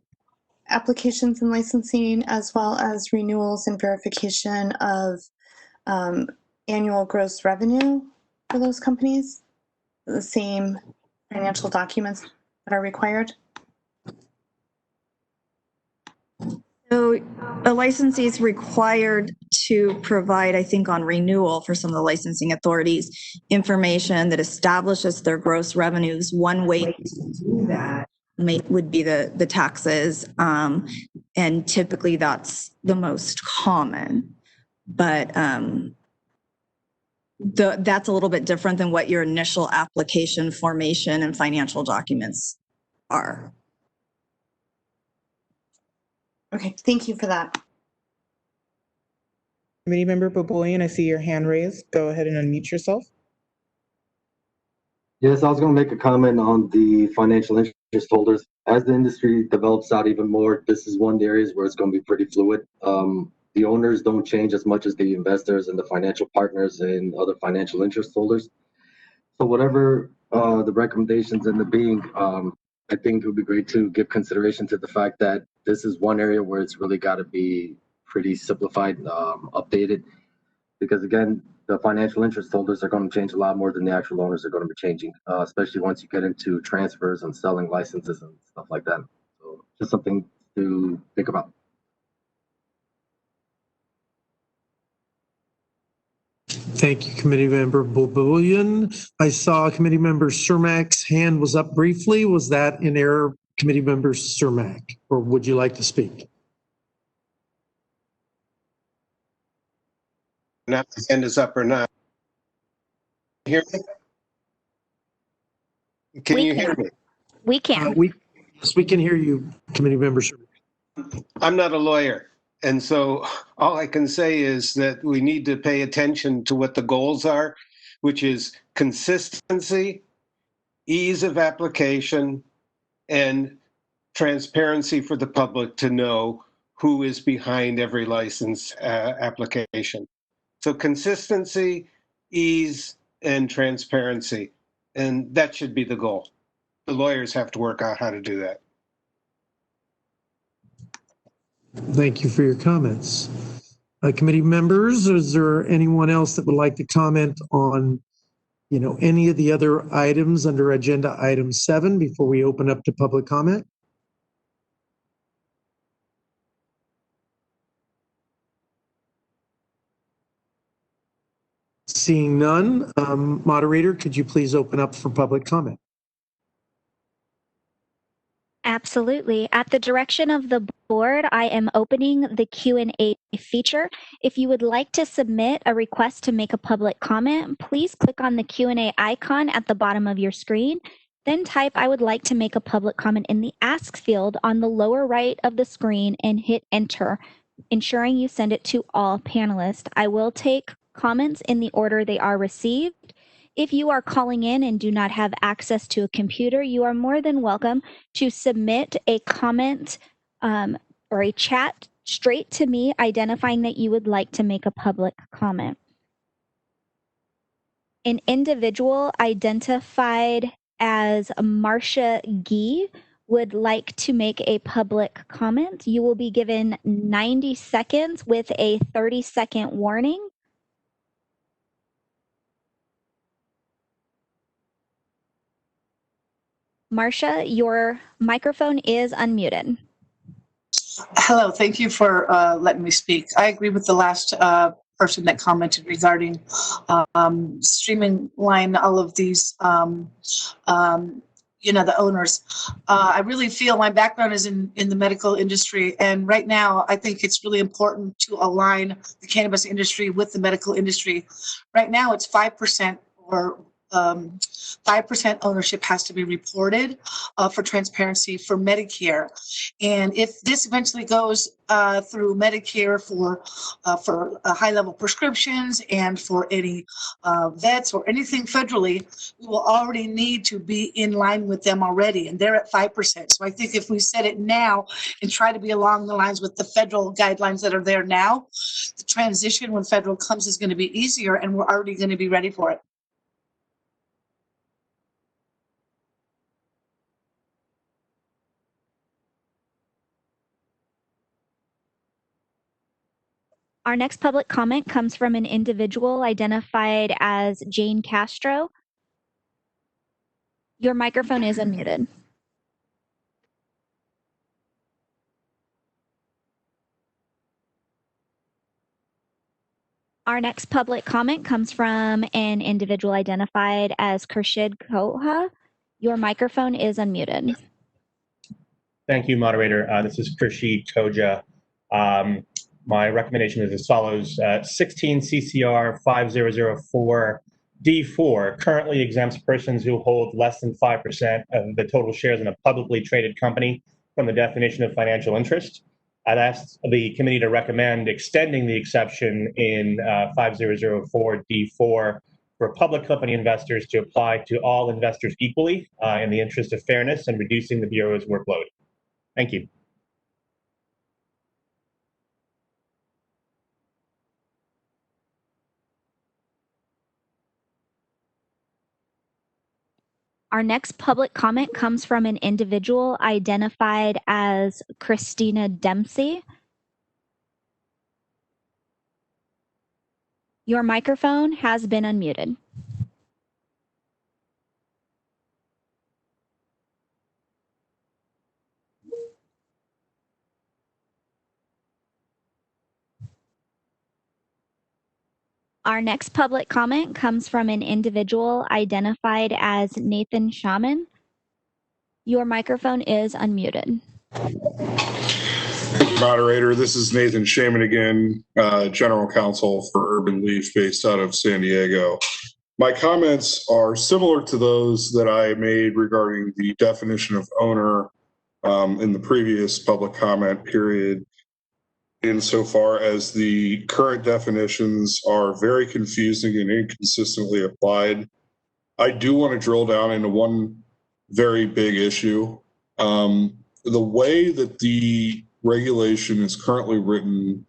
applications and licensing as well as renewals and verification of annual gross revenue for those companies? The same financial documents that are required? So a licensee is required to provide, I think on renewal for some of the licensing authorities, information that establishes their gross revenues. One way to do that would be the taxes. And typically that's the most common. But that's a little bit different than what your initial application formation and financial documents are. Okay, thank you for that. Committee Member Boboyan, I see your hand raised. Go ahead and unmute yourself. Yes, I was going to make a comment on the financial interest holders. As the industry develops out even more, this is one of the areas where it's going to be pretty fluid. The owners don't change as much as the investors and the financial partners and other financial interest holders. So whatever the recommendations end up being, I think it would be great to give consideration to the fact that this is one area where it's really got to be pretty simplified, updated, because again, the financial interest holders are going to change a lot more than the actual owners are going to be changing, especially once you get into transfers and selling licenses and stuff like that. So just something to think about. Thank you, Committee Member Boboyan. I saw Committee Member Cermak's hand was up briefly. Was that in error, Committee Member Cermak, or would you like to speak? Not the hand is up or not. Hear me? Can you hear me? We can. Yes, we can hear you, Committee Member Cermak. I'm not a lawyer. And so all I can say is that we need to pay attention to what the goals are, which is consistency, ease of application, and transparency for the public to know who is behind every license application. So consistency, ease, and transparency. And that should be the goal. The lawyers have to work out how to do that. Thank you for your comments. Committee members, is there anyone else that would like to comment on, any of the other items under agenda item 7 before we open up to public comment? Seeing none, moderator, could you please open up for public comment? Absolutely. At the direction of the board, I am opening the Q&A feature. If you would like to submit a request to make a public comment, please click on the Q&A icon at the bottom of your screen. Then type, "I would like to make a public comment" in the Ask field on the lower right of the screen and hit Enter, ensuring you send it to all panelists. I will take comments in the order they are received. If you are calling in and do not have access to a computer, you are more than welcome to submit a comment or a chat straight to me, identifying that you would like to make a public comment. An individual identified as Marcia Gee would like to make a public comment. You will be given 90 seconds with a 30-second warning. Marcia, your microphone is unmuted. Hello, thank you for letting me speak. I agree with the last person that commented regarding streamline all of these, the owners. I really feel my background is in the medical industry, and right now I think it's really important to align the cannabis industry with the medical industry. Right now it's 5% or 5% ownership has to be reported for transparency for Medicare. And if this eventually goes through Medicare for high-level prescriptions and for any vets or anything federally, we will already need to be in line with them already, and they're at 5%. So I think if we set it now and try to be along the lines with the federal guidelines that are there now, the transition when federal comes is going to be easier, and we're already going to be ready for it. Our next public comment comes from an individual identified as Jane Castro. Your microphone is unmuted. Our next public comment comes from an individual identified as Khurshid Koha. Your microphone is unmuted. Thank you, moderator. This is Khurshid Koja. My recommendation is as follows. 16 CCR 5004 D4 currently exempts persons who hold less than 5% of the total shares in a publicly traded company from the definition of financial interest. I'd asked the committee to recommend extending the exception in 5004 D4 for public company investors to apply to all investors equally in the interest of fairness and reducing the Bureau's workload. Thank you. Our next public comment comes from an individual identified as Christina Dempsey. Your microphone has been unmuted. Our next public comment comes from an individual identified as Nathan Shaman. Your microphone is unmuted. Thank you, moderator. This is Nathan Shaman again, General Counsel for Urban Leaf based out of San Diego. My comments are similar to those that I made regarding the definition of owner in the previous public comment period, insofar as the current definitions are very confusing and inconsistently applied. I do want to drill down into one very big issue. The way that the regulation is currently written,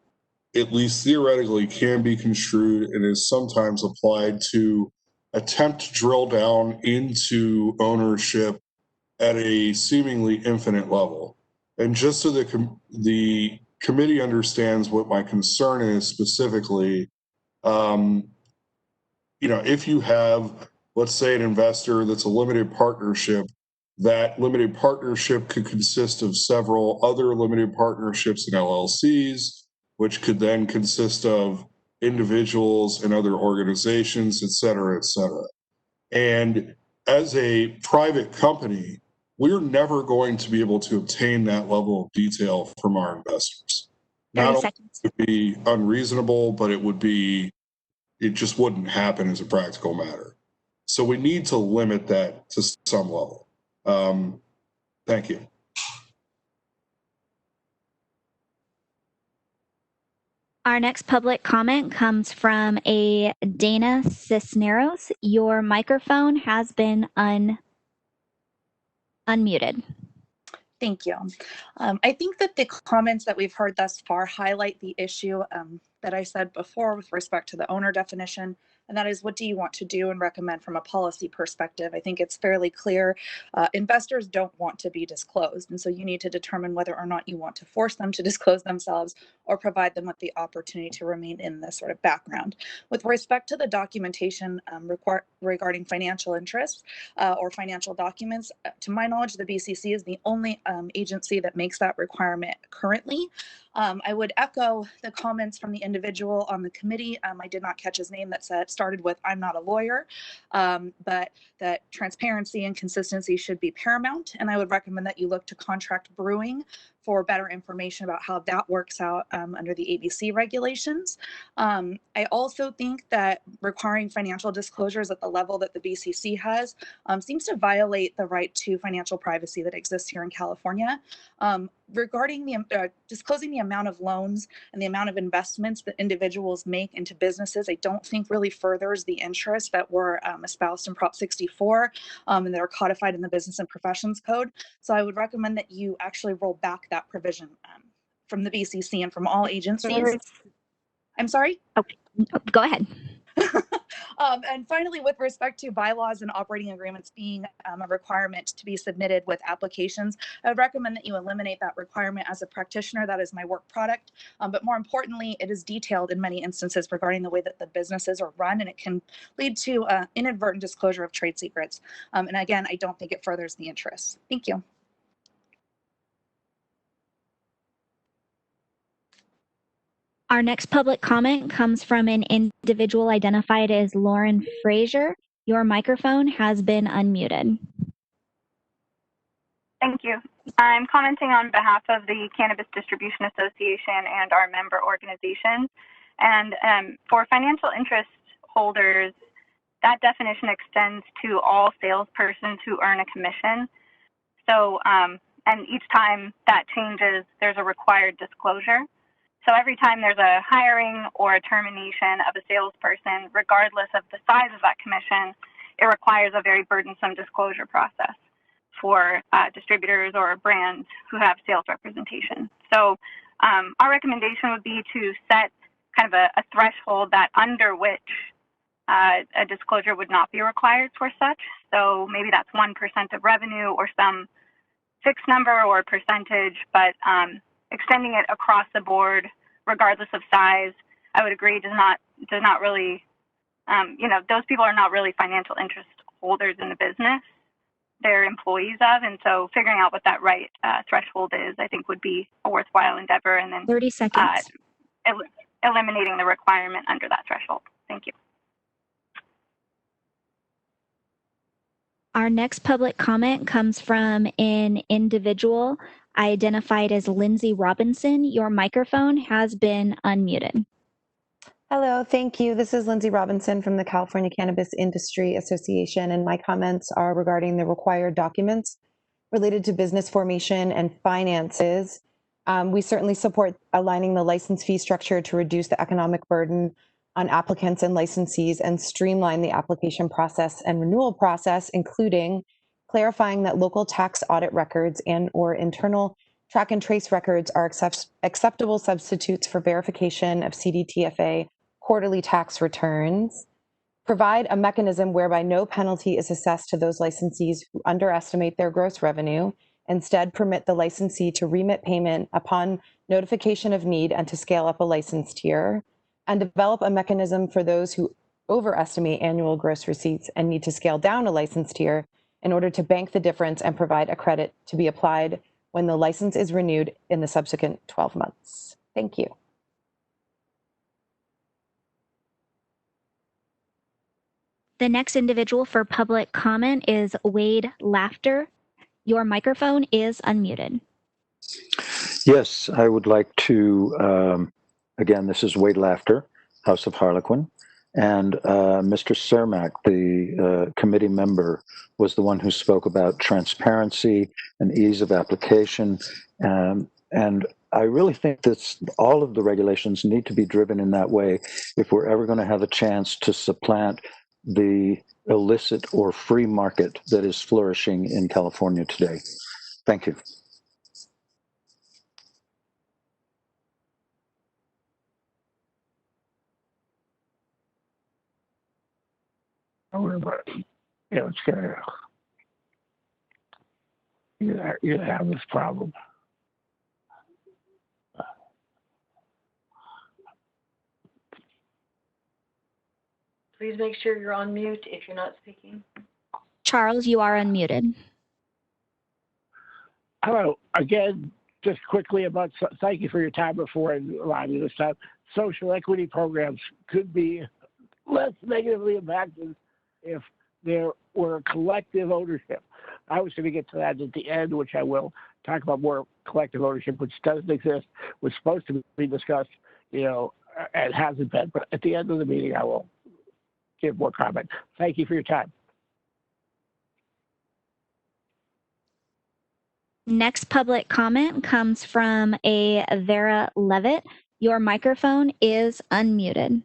at least theoretically, can be construed and is sometimes applied to attempt to drill down into ownership at a seemingly infinite level. And just so the committee understands what my concern is specifically, if you have, let's say, an investor that's a limited partnership, that limited partnership could consist of several other limited partnerships and LLCs, which could then consist of individuals and other organizations, et cetera, et cetera. And as a private company, we're never going to be able to obtain that level of detail from our investors. Not only would it be unreasonable, but it just wouldn't happen as a practical matter. So we need to limit that to some level. Thank you. Our next public comment comes from a Dana Cisneros. Your microphone has been unmuted. Thank you. I think that the comments that we've heard thus far highlight the issue that I said before with respect to the owner definition, and that is, what do you want to do and recommend from a policy perspective? I think it's fairly clear. Investors don't want to be disclosed, and so you need to determine whether or not you want to force them to disclose themselves or provide them with the opportunity to remain in this sort of background. With respect to the documentation regarding financial interests or financial documents, to my knowledge, the BCC is the only agency that makes that requirement currently. I would echo the comments from the individual on the committee. I did not catch his name that started with, "I'm not a lawyer," but that transparency and consistency should be paramount. And I would recommend that you look to contract brewing for better information about how that works out under the ABC regulations. I also think that requiring financial disclosures at the level that the BCC has seems to violate the right to financial privacy that exists here in California. Regarding the disclosing the amount of loans and the amount of investments that individuals make into businesses, I don't think really furthers the interests that were espoused in Prop 64 and that are codified in the Business and Professions Code. So I would recommend that you actually roll back that provision from the BCC and from all agencies. I'm sorry? Okay, go ahead. And finally, with respect to bylaws and operating agreements being a requirement to be submitted with applications, I would recommend that you eliminate that requirement. As a practitioner, that is my work product. But more importantly, it is detailed in many instances regarding the way that the businesses are run, and it can lead to inadvertent disclosure of trade secrets. And again, I don't think it furthers the interests. Thank you. Our next public comment comes from an individual identified as Lauren Frazier. Your microphone has been unmuted. Thank you. I'm commenting on behalf of the Cannabis Distribution Association and our member organizations. And for financial interest holders, that definition extends to all salespersons who earn a commission. So, and each time that changes, there's a required disclosure. So every time there's a hiring or a termination of a salesperson, regardless of the size of that commission, it requires a very burdensome disclosure process for distributors or brands who have sales representation. So our recommendation would be to set kind of a threshold that under which a disclosure would not be required for such. So maybe that's 1% of revenue or some fixed number or percentage, but extending it across the board, regardless of size, I would agree does not really, those people are not really financial interest holders in the business. They're employees of, and so figuring out what that right threshold is, I think would be a worthwhile endeavor, and then 30 seconds. Eliminating the requirement under that threshold. Thank you. Our next public comment comes from an individual identified as Lindsay Robinson. Your microphone has been unmuted. Hello, thank you. This is Lindsay Robinson from the California Cannabis Industry Association, and my comments are regarding the required documents related to business formation and finances. We certainly support aligning the license fee structure to reduce the economic burden on applicants and licensees and streamline the application process and renewal process, including clarifying that local tax audit records and/or internal track and trace records are acceptable substitutes for verification of CDTFA quarterly tax returns. Provide a mechanism whereby no penalty is assessed to those licensees who underestimate their gross revenue. Instead, permit the licensee to remit payment upon notification of need and to scale up a license tier. And develop a mechanism for those who overestimate annual gross receipts and need to scale down a license tier in order to bank the difference and provide a credit to be applied when the license is renewed in the subsequent 12 months. Thank you. The next individual for public comment is Wade Laughter. Your microphone is unmuted. Yes, I would like to, again, this is Wade Laughter, House of Harlequin, and Mr. Cermak, the committee member, was the one who spoke about transparency and ease of application. And I really think that all of the regulations need to be driven in that way if we're ever going to have a chance to supplant the illicit or free market that is flourishing in California today. Thank you. It's gonna, you have this problem. Please make sure you're on mute if you're not speaking. Charles, you are unmuted. Hello, again, just quickly about, thank you for your time before and allowing me this time. Social equity programs could be less negatively impacted if there were collective ownership. I was going to get to that at the end, which I will talk about more collective ownership, which doesn't exist, was supposed to be discussed, and hasn't been. But at the end of the meeting, I will give more comment. Thank you for your time. Next public comment comes from a Vera Levitt. Your microphone is unmuted.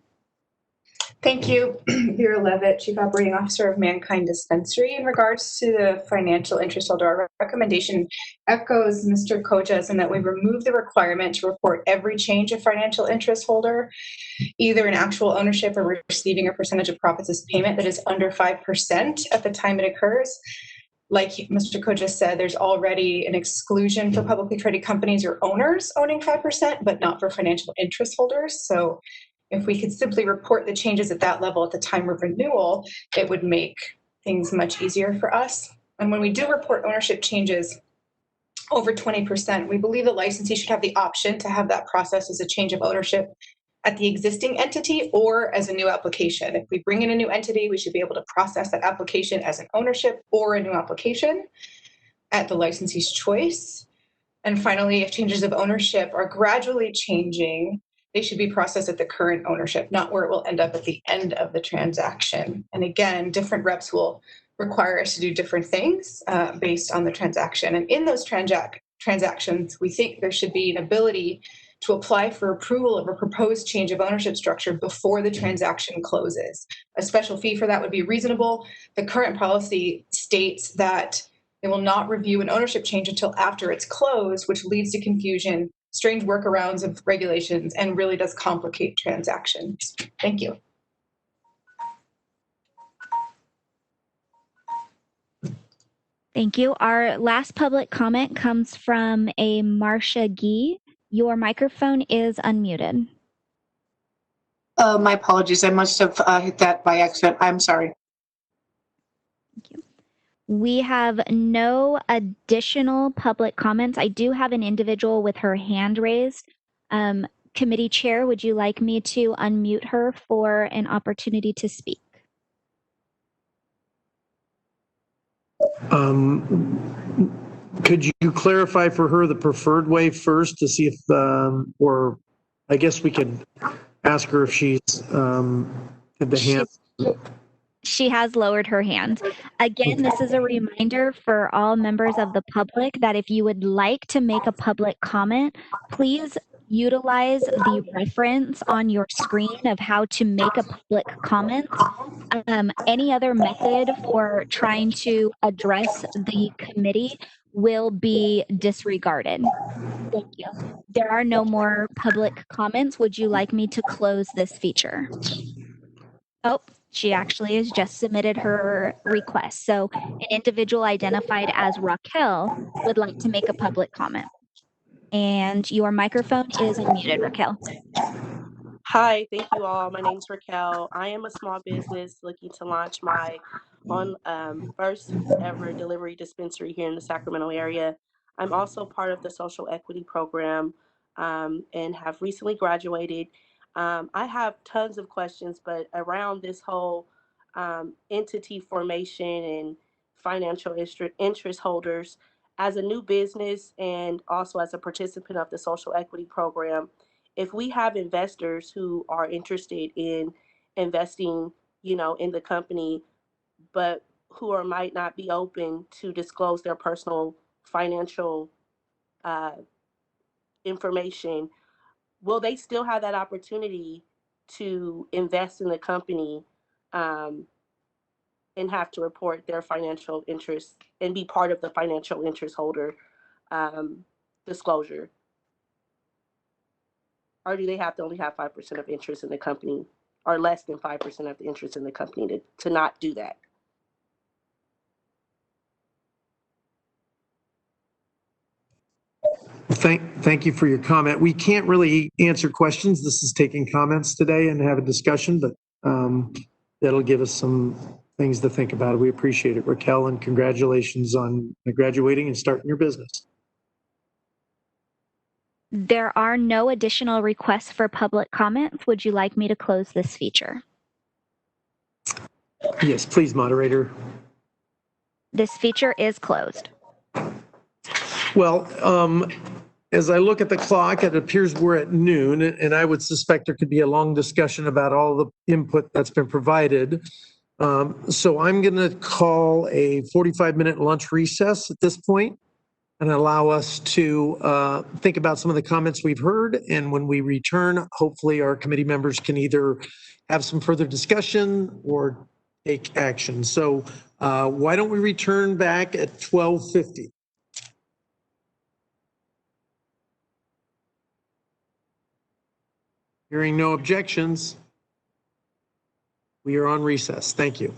Thank you, Vera Levitt, Chief Operating Officer of Mankind Dispensary. In regards to the financial interest holder, our recommendation echoes Mr. Koja's in that we remove the requirement to report every change of financial interest holder, either in actual ownership or receiving a percentage of profits as payment that is under 5% at the time it occurs. Like Mr. Koja said, there's already an exclusion for publicly traded companies or owners owning 5%, but not for financial interest holders. So if we could simply report the changes at that level at the time of renewal, it would make things much easier for us. And when we do report ownership changes over 20%, we believe the licensee should have the option to have that process as a change of ownership at the existing entity or as a new application. If we bring in a new entity, we should be able to process that application as an ownership or a new application at the licensee's choice. And finally, if changes of ownership are gradually changing, they should be processed at the current ownership, not where it will end up at the end of the transaction. And again, different reps will require us to do different things based on the transaction. And in those transactions, we think there should be an ability to apply for approval of a proposed change of ownership structure before the transaction closes. A special fee for that would be reasonable. The current policy states that they will not review an ownership change until after it's closed, which leads to confusion, strange workarounds of regulations, and really does complicate transactions. Thank you. Thank you. Our last public comment comes from a Marcia Gee. Your microphone is unmuted. My apologies. I must have hit that by accident. I'm sorry. Thank you. We have no additional public comments. I do have an individual with her hand raised. Committee Chair, would you like me to unmute her for an opportunity to speak? Could you clarify for her the preferred way first to see if, or I guess we could ask her if she's at the hand. She has lowered her hand. Again, this is a reminder for all members of the public that if you would like to make a public comment, please utilize the reference on your screen of how to make a public comment. Any other method for trying to address the committee will be disregarded. Thank you. There are no more public comments. Would you like me to close this feature? Oh, she actually has just submitted her request. So an individual identified as Raquel would like to make a public comment. And your microphone is unmuted, Raquel. Hi, thank you all. My name's Raquel. I am a small business looking to launch my first ever delivery dispensary here in the Sacramento area. I'm also part of the social equity program and have recently graduated. I have tons of questions, but around this whole entity formation and financial interest holders, as a new business and also as a participant of the social equity program, if we have investors who are interested in investing, in the company, but who might not be open to disclose their personal financial information, will they still have that opportunity to invest in the company and have to report their financial interests and be part of the financial interest holder disclosure? Or do they have to only have 5% of interest in the company or less than 5% of the interest in the company to not do that? Thank you for your comment. We can't really answer questions. This is taking comments today and have a discussion, but that'll give us some things to think about. We appreciate it, Raquel, and congratulations on graduating and starting your business. There are no additional requests for public comments. Would you like me to close this feature? Yes, please, moderator. This feature is closed. Well, as I look at the clock, it appears we're at noon, and I would suspect there could be a long discussion about all the input that's been provided. So I'm going to call a 45-minute lunch recess at this point and allow us to think about some of the comments we've heard. And when we return, hopefully our committee members can either have some further discussion or take action. So why don't we return back at 12:50? Hearing no objections, we are on recess. Thank you.